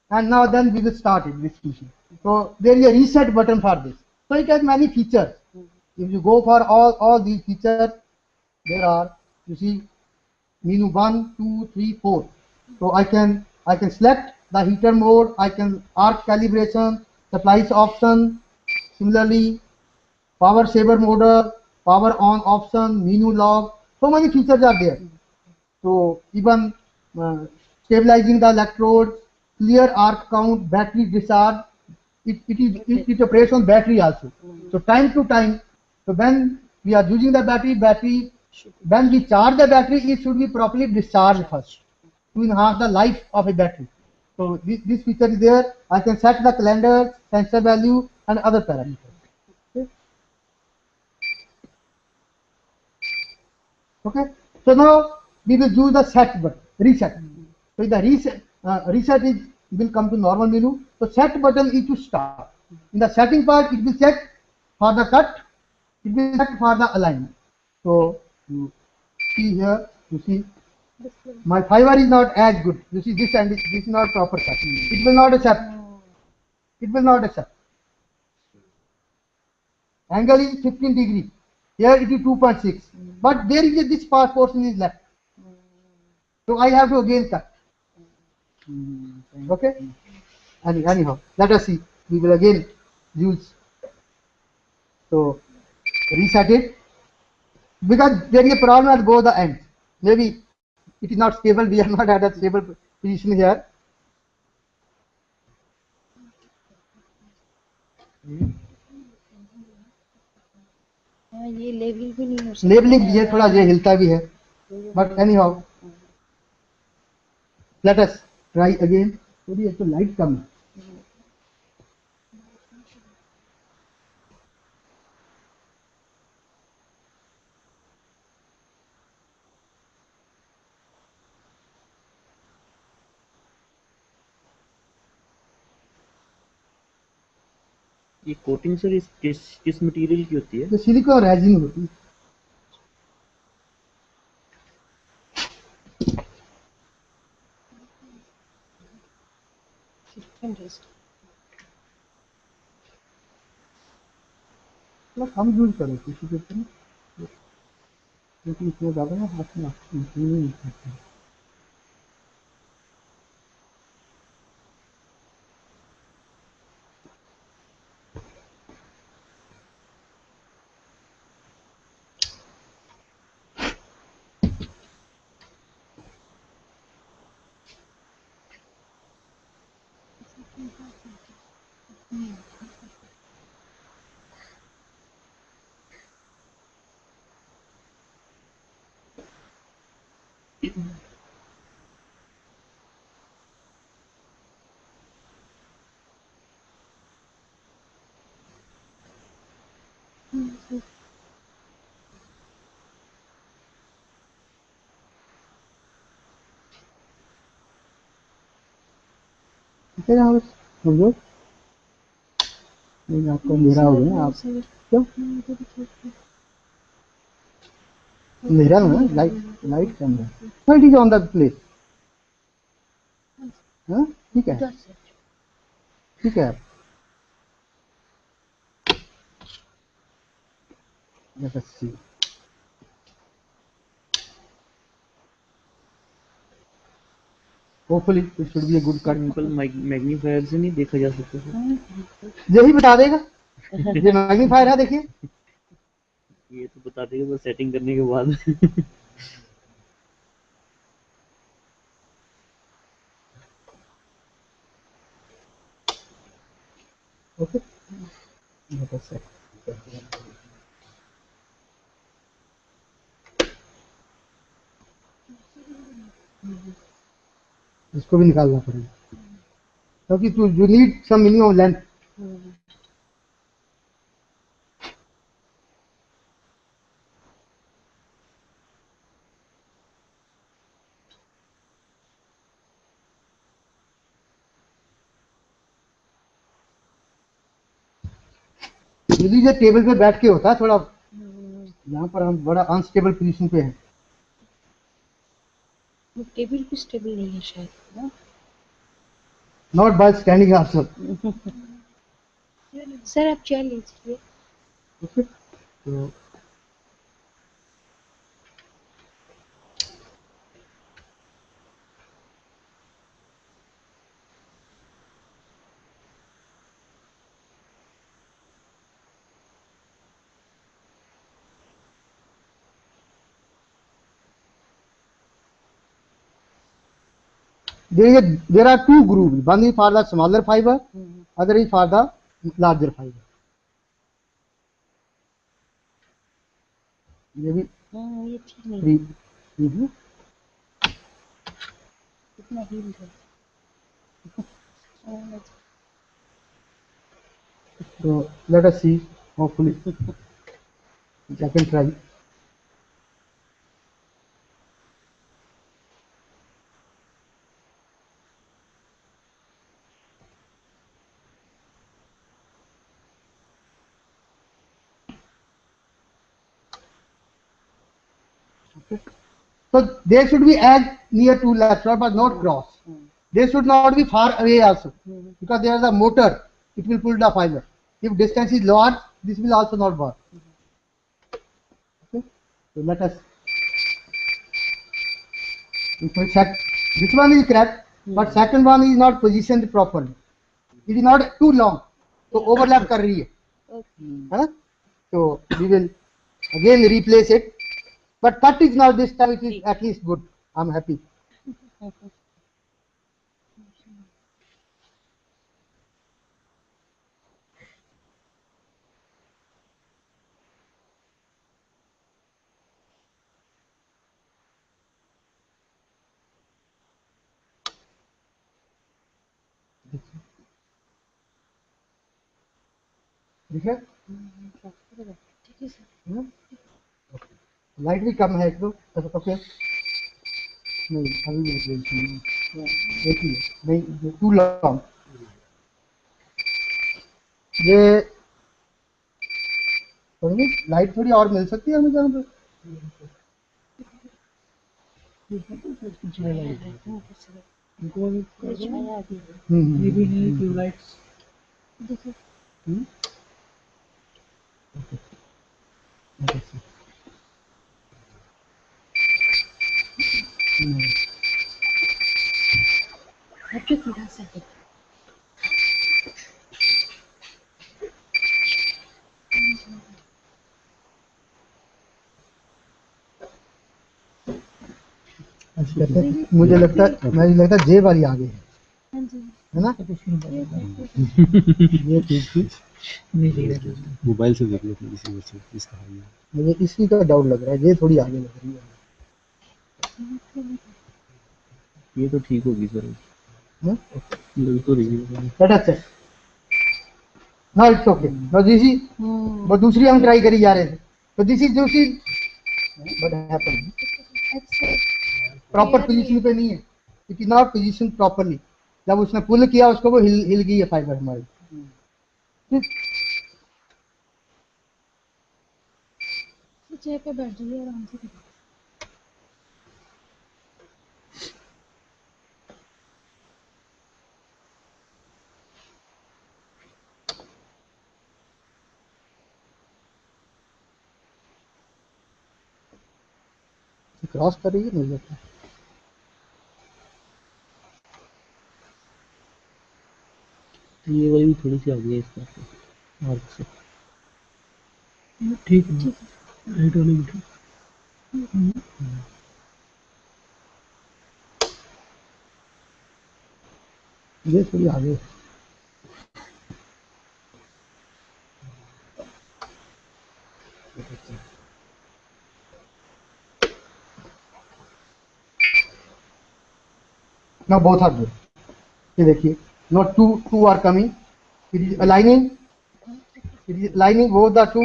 and now then we will start it, this machine. So there is a reset button for this. So it has many features. If you go for all these features, there are, you see, menu 1, 2, 3, 4. So I can select the heater mode, I can arc calibration, supplies option, similarly power saver mode, power on option, menu log. So many features are there. So even stabilizing the electrodes, clear arc count, battery discharge, it operates on battery also. So time to time, so when we are using the battery, when we charge the battery, it should be properly discharged first to enhance the life of a battery. So this feature is there. I can set the calendar, sensor value, and other parameters. Okay. Okay. So now we will use the set button, reset. So the reset will come to normal menu. So set button is to start. In the setting part, it will check for the cut. It will check for the alignment. So you see here, you see my fiber is not as good. You see this and this is not proper cut. It will not accept. It will not accept. Angle is 15 degree. Here it is 2.6. But there is this part portion is left. So I have to again cut. Okay. Anyhow, let us see. We will again use. So reset it, because there is a problem at both the ends. Maybe it is not stable. We are not at a stable position here. हाँ ये label भी नहीं हो सकता labelling ये थोड़ा ये हिलता भी है. But anyhow, let us try again. थोड़ी तो लाइट कम है. ये कोटिंग सर किस मटेरियल की होती है? तो सिलिकॉन रेजिन होती है. थोड़ा कम यूज करो टिश्यू पेपर में, क्योंकि इसमें ज़्यादा ना हाथ में नहीं करते। ठीक है यहाँ समझो, नहीं आपको अंधेरा हो गया आप, क्यों अंधेरा हो ना, लाइट कम है, हाँ ठीक है ऑन द प्लेस, हाँ ठीक है ठीक है। Let us see. Hopefully it should be a good cut. Simple magnifier से नहीं देखा जा सकता सर? यही बता देगा, ये मैग्नीफायर है देखिए, ये तो बता देगा बस सेटिंग करने के बाद। Okay let us see. इसको भी निकालना पड़ेगा, क्योंकि तू you need some minimum length. लीजिए टेबल पे बैठ के होता है थोड़ा, यहाँ पर हम बड़ा अनस्टेबल पोजीशन पे हैं। वो टेबल भी स्टेबल नहीं है शायद ना। Not bye standing also. Sir आप चेयर लीजिए। ओके तो there are two grooves, one is for the smaller fiber, other is for the larger fiber. ये भी ये ठीक नहीं है, इतना हील है। so let us see, hopefully I can try. Okay. So they should be as near to left side but not cross. They should not be far away also, because there is a motor, it will pull the fiber. If distance is large, this will also not work. Okay. So let us, if we check, this one is correct, but second one is not positioned properly. It is not too long, so overlap कर रही है, है? So we will again replace it, but cut is now this time it is at least good. I'm happy. ठीक है, ठीक है sir. Light भी कम है एक दो, ओके नहीं अभी भी रिप्लेस नहीं, एक ही है, नहीं टू लॉन्ग, ये थोड़ी लाइट थोड़ी और मिल सकती है हमें जहाँ पे, ये भी नहीं ट्यूबलाइट्स। देखो ओके थोड़ा सा है। मुझे लगता है जे वाली आगे है, हाँ जी, है ना? ये ठीक थी, मोबाइल से देख लो किसी और से इसका हाल है। मुझे इसी का डाउट लग रहा है, ये थोड़ी आगे लग रही है। ये तो ठीक होगी सर। हाँ? लग तो रही है। Let us check. No, it's okay. No, this is, वो दूसरी हम ट्राई करी जा रहे थे, तो दिस इज दूसरी, what happened? प्रॉपर पोजीशन पे नहीं है, it is not position properly. जब उसने पुल किया उसको, वो हिल गई है फाइबर हमारी। चेयर पे बैठ जाइए आराम से। क्रॉस कर रही है मुझे लगता है। ये वाली भी थोड़ी सी आगे है इस तरफ से, मार्क से। ठीक है, राइट वाली भी ठीक। ये थोड़ी आगे है। Now both are good. ये देखिए, not two are coming. It is aligning. It is aligning both the two.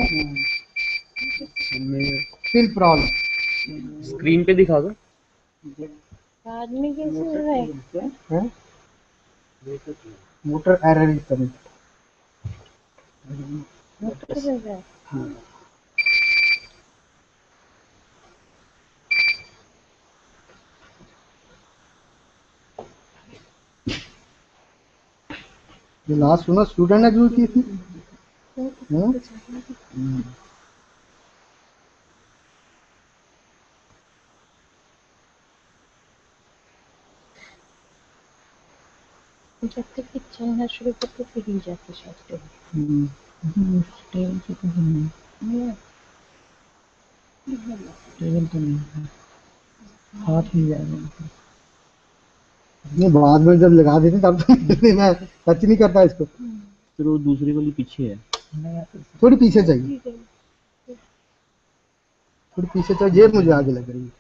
Still problem. Screen पे दिखा दो। बाद में कैसे हो रहा है? Motor error is coming. Motor चल रहा है। ये लास्ट सुना स्टूडेंट ने जो की थी। जब तक कि चलना शुरू करते फिर ही जाते शायद। टेबल तो नहीं है, हाथ ही जाएगा। ये बाद में जब लगा देते तब तो मैं टच नहीं करता इसको। फिर वो दूसरी वाली पीछे है। थोड़ी पीछे चाहिए, थोड़ी पीछे चाहिए, ये मुझे आगे लग रही है।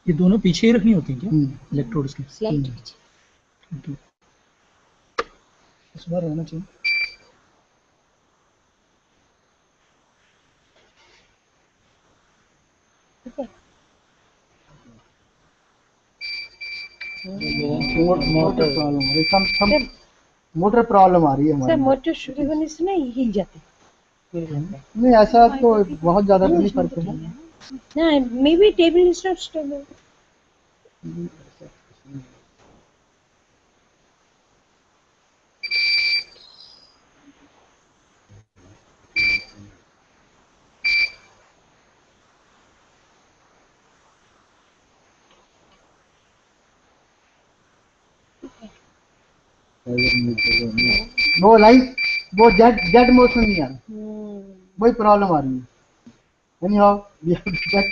ये दोनों पीछे ही रखनी होती हैं क्या इलेक्ट्रोड्स के? स्लाइड पीछे। इस बार रहना चाहिए। ठीक है। मोटर प्रॉब्लम है, मोटर प्रॉब्लम आ रही है सर हमारी। मोटर शुरू होने से ना ये हिल जाते। नहीं ऐसा तो बहुत ज्यादा तो नहीं फर्क है। ना may be table is not stable. वो लाइन, वो जेड मोशन नहीं आ रही, वही प्रॉब्लम आ रही है। Anyhow, we have to check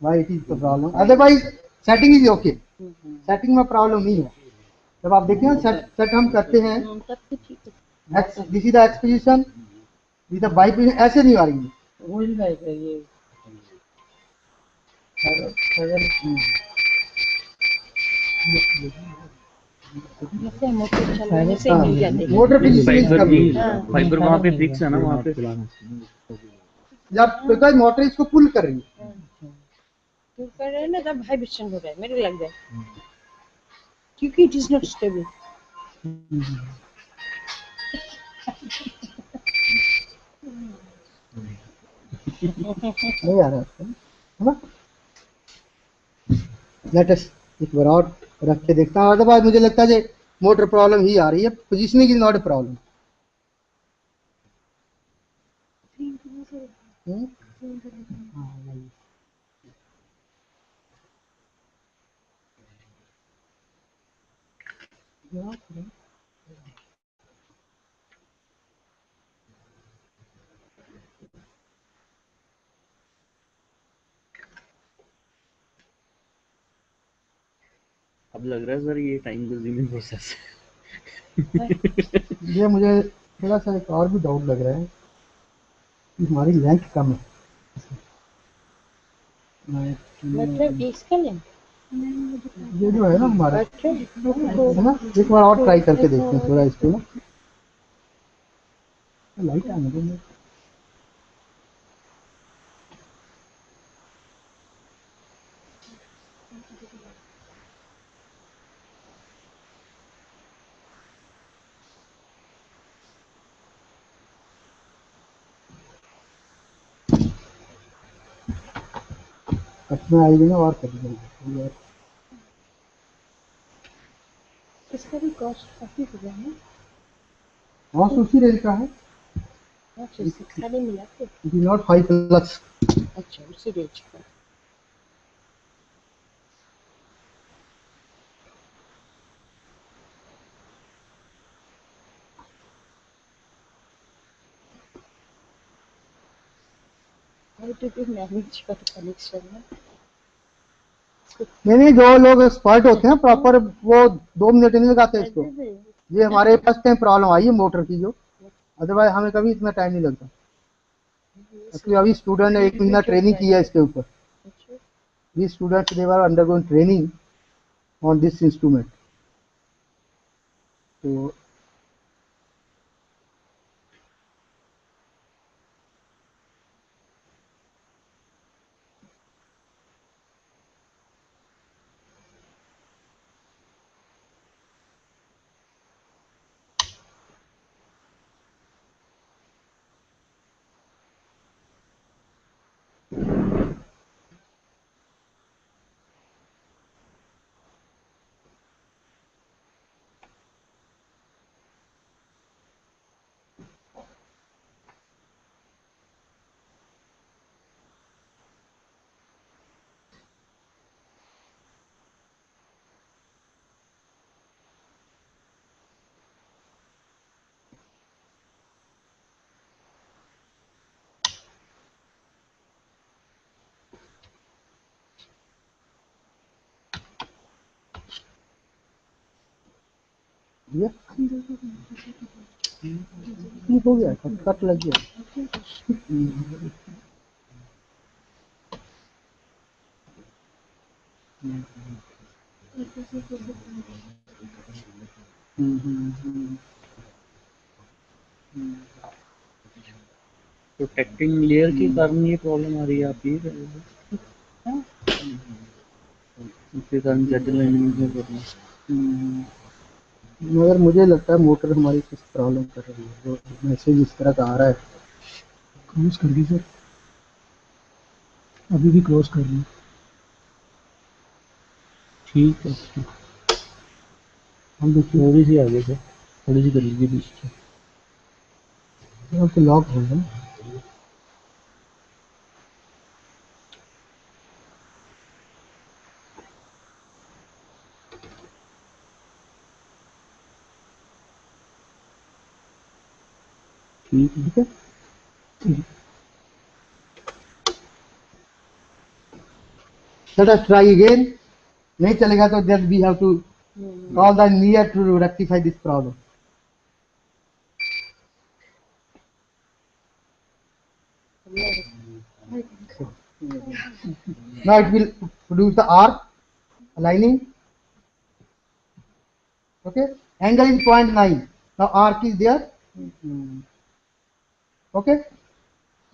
why it is the problem. Otherwise, setting is okay. Setting में प्रॉब्लम नहीं है। जब आप देखिए ना सेट हम करते हैं, तब तो ठीक है। This is the X position, this the Y position, ऐसे नहीं आ रही है। वो ही जाएगा ये। लगता है मोटर चलाने से हिल जाते। मोटर पोजीशन फाइबर वहाँ पे फिक्स है ना, वहाँ पे। जब बिकॉज मोटर इसको पुल कर रही है, तो कर रहे हैं ना, तब वाइब्रेशन हो रहा है मेरे लग जाए, क्योंकि इट इज नॉट स्टेबल। नहीं आ रहा है ना। लेट अस एक बार और रख के देखता हूँ। अदरवाइज मुझे लगता है मोटर प्रॉब्लम ही आ रही है, positioning is not a problem. अब लग रहा है सर ये टाइम कंज्यूमिंग प्रोसेस ये मुझे थोड़ा सा एक और भी डाउट लग रहा है कि हमारी लेंथ कम है। मतलब इसका लेंथ ये जो है ना हमारा, अच्छा है ना, एक बार और ट्राई करके देखते हैं थोड़ा इसको ना। लाइट आने दो। कटना आएगी ना और कर देंगे। इसका भी कॉस्ट काफी हो गया है। हाँ, तो उसी रेंज का है। अच्छा 6 साल मिला के इट इज नॉट 5 प्लस। अच्छा उसी रेंज का। How did you manage your connection? नहीं, जो लोग एक्सपर्ट होते हैं प्रॉपर, वो 2 मिनट नहीं लगाते इसको। ये हमारे फर्स्ट टाइम प्रॉब्लम आई है मोटर की, जो अदरवाइज हमें कभी इतना टाइम नहीं लगता। क्योंकि अभी स्टूडेंट ने 1 महीना ट्रेनिंग किया है इसके ऊपर। ये students they are undergoing training on this instrument. तो ये हो गया, कट लग गया। प्रोटेक्टिंग लेयर के कारण ये प्रॉब्लम आ रही है आपकी। इसके कारण जेट लाइनिंग में प्रॉब्लम। मगर मुझे लगता है मोटर हमारी कुछ प्रॉब्लम कर रही है, जो मैसेज इस तरह का आ रहा है। क्लोज कर दी सर, अभी भी क्लोज कर रही। ठीक है, हम देखिए थोड़ी सी आगे से, थोड़ी सी करीब के बीच से। तो लॉक हो गया। ठीक है, लेट अस ट्राई अगेन। नहीं चलेगा तो then we have to call the near to rectify this problem. Now it will produce the arc aligning. Okay, angle is 0.9. Now arc is there. Okay,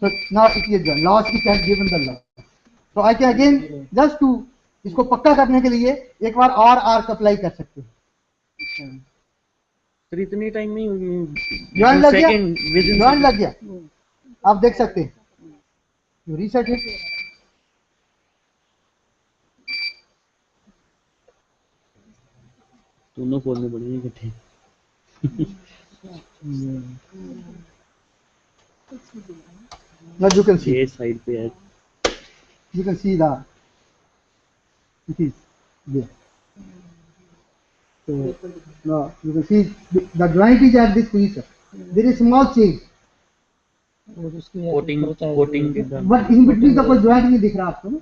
so now it is done. Loss we can given the loss. So I can again just to इसको पक्का करने के लिए एक बार और arc apply कर सकते हैं। सर इतनी टाइम में ज्वाइन लग गया, ज्वाइन लग गया, आप देख सकते हैं। रीसेट है, दोनों खोलने पड़ेंगे इकट्ठे। now you can see, ये साइड पे है। you can see the it is there. So now you can see the joint is at this position. There is small change, और उसकी कोटिंग but in between का कोई joint नहीं दिख रहा आपको ना.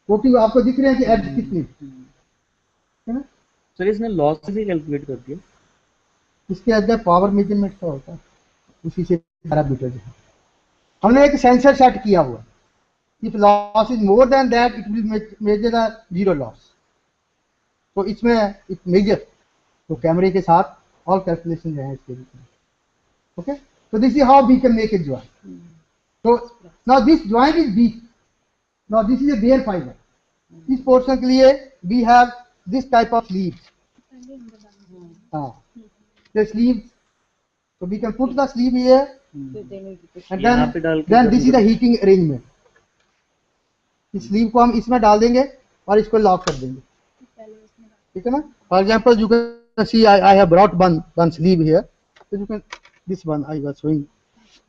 कोटिंग आपको दिख रहे हैं कि एज कितनी है ना. सर इसने लॉस से कैलकुलेट कर दिया. इसके अंदर पावर मेजरमेंट का होता है, उसी से पैरामीटर जो है. हमने एक सेंसर सेट किया हुआ. If loss is more than that it will measure the zero loss. तो इसमें इट मेजर, तो कैमरे के साथ ऑल कैलकुलेशन है इसके बीच में. Okay, so this is how we can make a joint. So now this joint is weak. Now this is a bare fiber. इस पोर्शन के लिए we have this type of sleeves. The sleeves. So we can put the sleeve here, and then this is the heating arrangement. इस sleeve को हम इसमें डाल देंगे और इसको लॉक कर देंगे. ठीक है ना. For example, you can see I have brought one sleeve here. So you can, this one I was showing.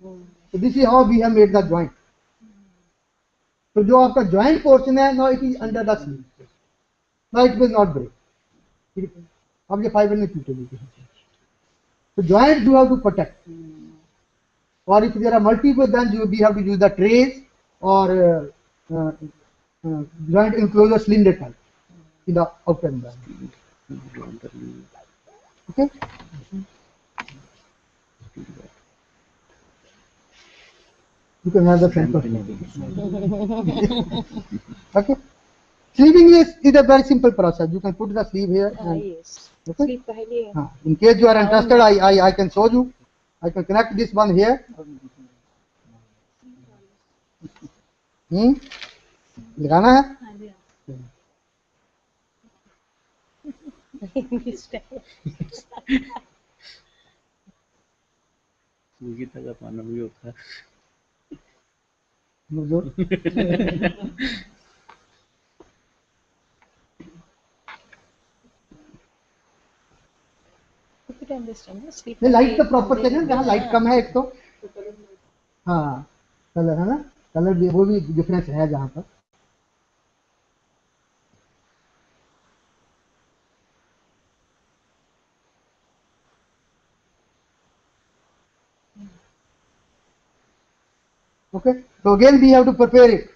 So this is how we have made the joint. तो जो आपका joint portion है, now it is under the sleeve. Now it will not break. अब ये fibre नहीं टूटेगी. So joint you have to protect. Or if there are multiple, then we have to use the trays or joint enclosure cylinder type in the outer environment. Okay. You can have the sample. Okay. Sleeving is a very simple process. You can put the sleeve here. And, yes. okay. Sleeve पहले है. In case you are interested, I can show you. I can connect this one here. लगाना है. सूजी तक का पाना भी होता है. नहीं, लाइट का प्रॉपर चाहिए. जहाँ लाइट कम है एक तो, हाँ कलर है ना, कलर भी वो भी डिफरेंस है जहाँ पर. Okay, so again we have to prepare it.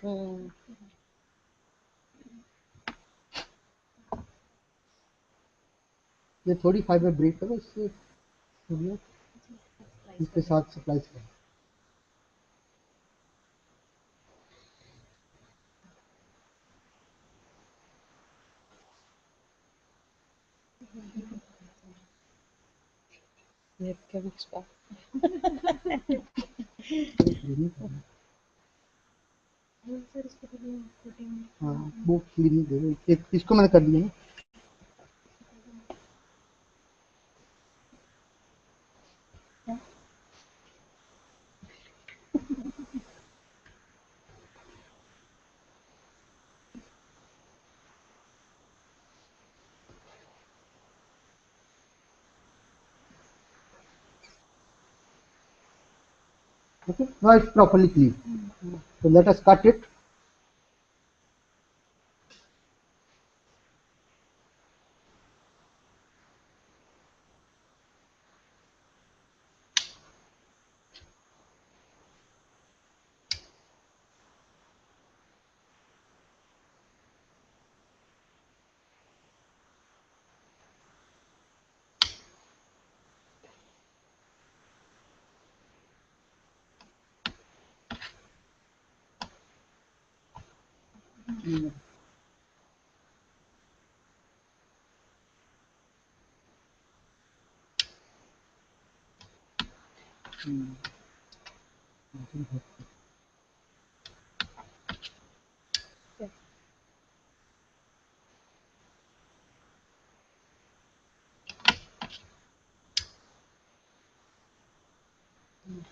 ये थोड़ी फाइबर ब्रेक करो इससे, इसके साथ सप्लाई करो. हाँ वो क्लीनिंग दे दो. एक इसको मैंने कर दिया ना. Okay, now it's properly clean. So let us cut it.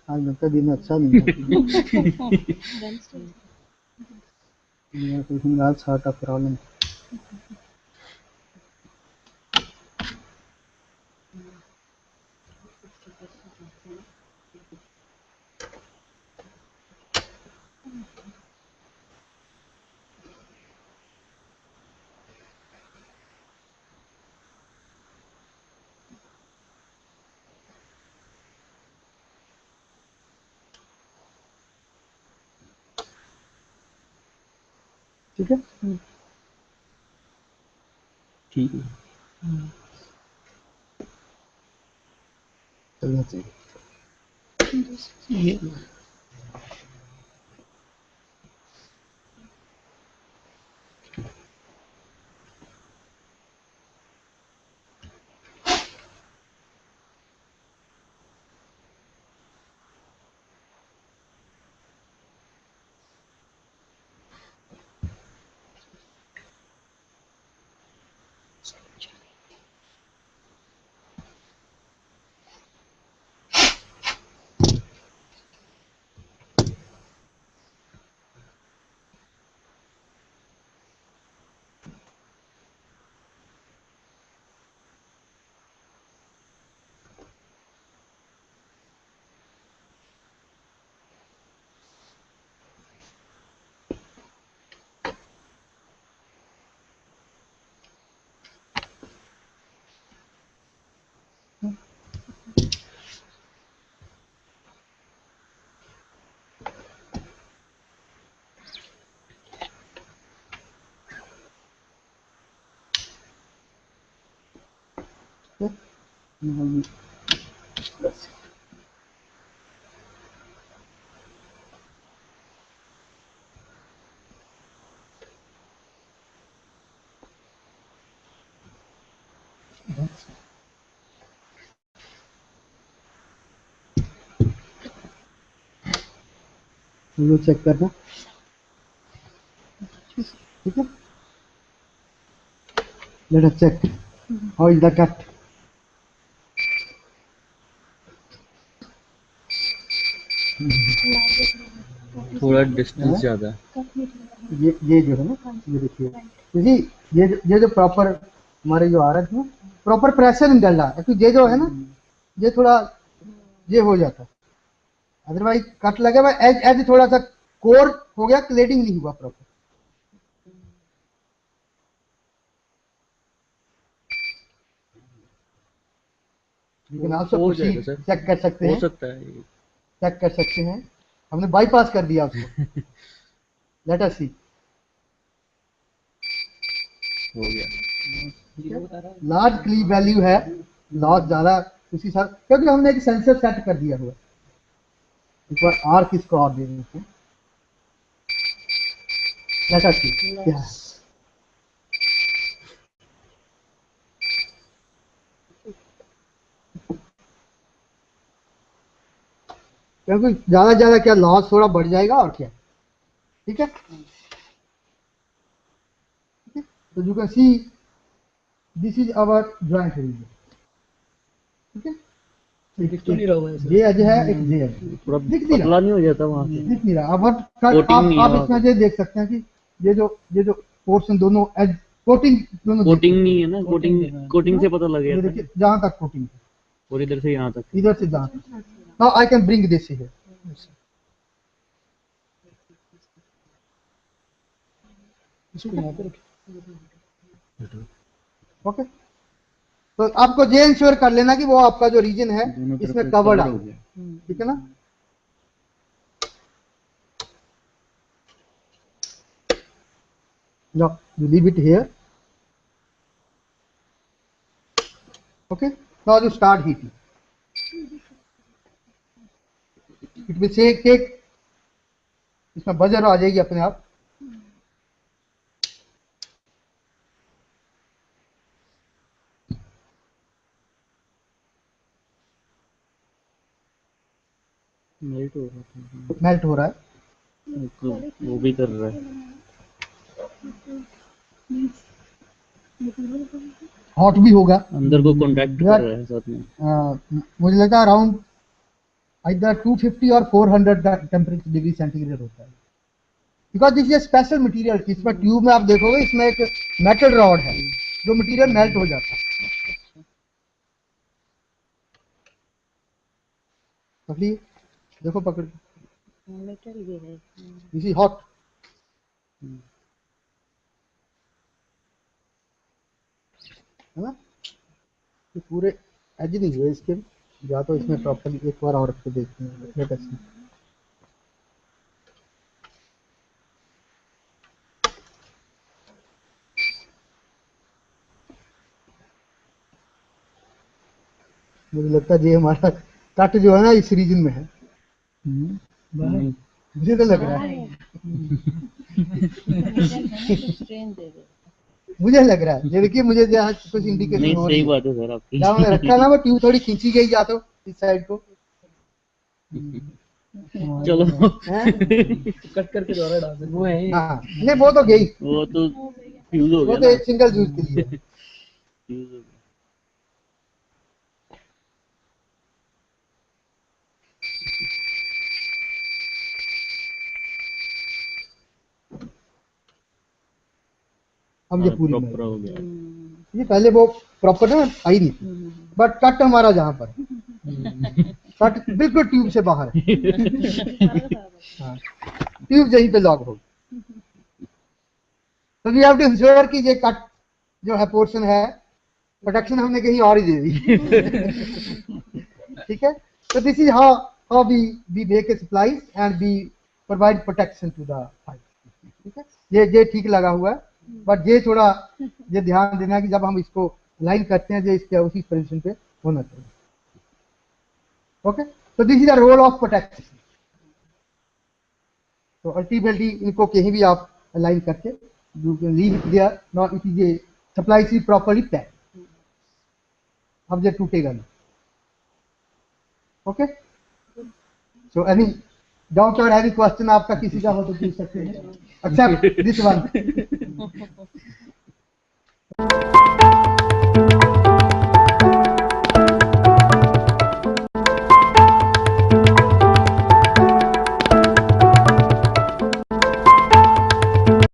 आज मैं का दिन अच्छा नहीं है. मेरा कुछ आज साटा प्रॉब्लम. ठीक है, ठीक है। चलना चाहिए। ये वो चेक करना, ठीक है। Let us check how is the cut. थोड़ा डिस्टेंस ज़्यादा है। ये जो है ना, ये देखिए जी, ये जो प्रॉपर हमारे जो आ रहा है प्रॉपर प्रेशर नहीं डल रहा है, क्योंकि ये जो है ना, ये थोड़ा ये हो जाता है, अदरवाइज कट लगे हुआ एज एज थोड़ा सा कोर हो गया, क्लेटिंग नहीं हुआ प्रॉपर। लेकिन आप सब हो जाएगा सर, चेक कर सकते हो हैं, सकता है ये। चेक कर सकते हैं, हमने बाईपास कर दिया उसको। लेट अस सी, हो गया। लार्ज क्लीव वैल्यू है, लॉस ज्यादा उसी साथ, क्योंकि हमने एक सेंसर सेट कर दिया हुआ। एक बार आर किसको और दे देते हैं, लेट अस सी क्या है। क्योंकि ज्यादा क्या लॉस थोड़ा बढ़ जाएगा और क्या, ठीक है। तो you can see this is our joint region, ठीक है। दिख तो नहीं रहा हुआ है ये एज है, एक ये एज थोड़ा दिख नहीं पतला रहा, नहीं हो जाता वहाँ से? दिख नहीं रहा। अब Coating नहीं है आप वहाँ इसमें पे। ये देख सकते हैं कि ये जो पोर्शन दोनों एज कोटिंग दोनों कोटिंग नहीं है ना, कोटिंग से पता लग ये जाता देखिए है। जहाँ तक कोटिंग है, और इधर से यहाँ तक। इधर से जहाँ तक। Now I can bring this here, इसको यहाँ पे रखें। ओके। तो आपको ये इंश्योर कर लेना कि वो आपका जो रीजन है दोनों तरफ इसमें से कवर्ड cover है, हो गया। ठीक है ना। Now you leave it here. Okay. Now you start heating. It will say take, इसमें बजर आ जाएगी अपने आप। मेल्ट हो रहा है, मेल्ट हो रहा है, वो भी कर रहा है। हॉट भी होगा, अंदर को कॉन्टैक्ट कर रहा है साथ में। मुझे लगता है अराउंड इधर 250 और 400 का टेम्परेचर डिग्री सेंटीग्रेड होता है, because this is special material. इसमें ट्यूब में आप देखोगे इसमें एक मेटल रॉड है जो मटेरियल मेल्ट हो जाता है। पकड़िए, देखो पकड़, मेटल ये है। This is hot. है ना, ये पूरे एज नहीं हुए इसके, या तो इसमें प्रॉपर्ली एक बार और रख के देखते हैं। लेट अस सी, मुझे लगता है ये हमारा कट जो है ना इस रीजन में है, बाहर मुझे तो लग रहा है, स्ट्रेन दे दे। मुझे लग रहा है, ये देखिए मुझे जहाँ कुछ इंडिकेशन नहीं हो रही सही है, बात है सर आपकी। जहाँ मैंने रखा ना वो ट्यूब थोड़ी खींची गई या तो इस साइड को, चलो हैं? कट करके दोबारा डाल सकते वो है हाँ नहीं वो तो गई, वो तो फ्यूज हो वो गया तो ना, एक सिंगल यूज के लिए है। फ्यूज हो गया। अब ये हाँ, पूरी proper में हो गया। ये पहले वो प्रॉपर ना आई नहीं थी, बट कट हमारा जहाँ पर कट बिल्कुल ट्यूब से बाहर है, हाँ, ट्यूब यहीं पे लॉक हो, तो वी हैव टू इंश्योर कि ये कट जो है पोर्शन है प्रोटेक्शन हमने कहीं और ही दे दी। ठीक है, तो this is how we make a splice and we provide protection to the pipe. ठीक है, ये ठीक लगा हुआ है, बट ये थोड़ा ये ध्यान देना कि जब हम इसको लाइन करते हैं जो इसके उसी पोजीशन पे होना चाहिए। ओके, तो this is the role of protection. तो अल्टीमेटली इनको कहीं भी आप अलाइन करके you can leave it there, not it is a splice properly pack, अब ये टूटेगा नहीं। ओके, सो एनी डाउट और एनी क्वेश्चन आपका किसी का हो तो पूछ सकते हैं, एक्सेप्ट दिस वन।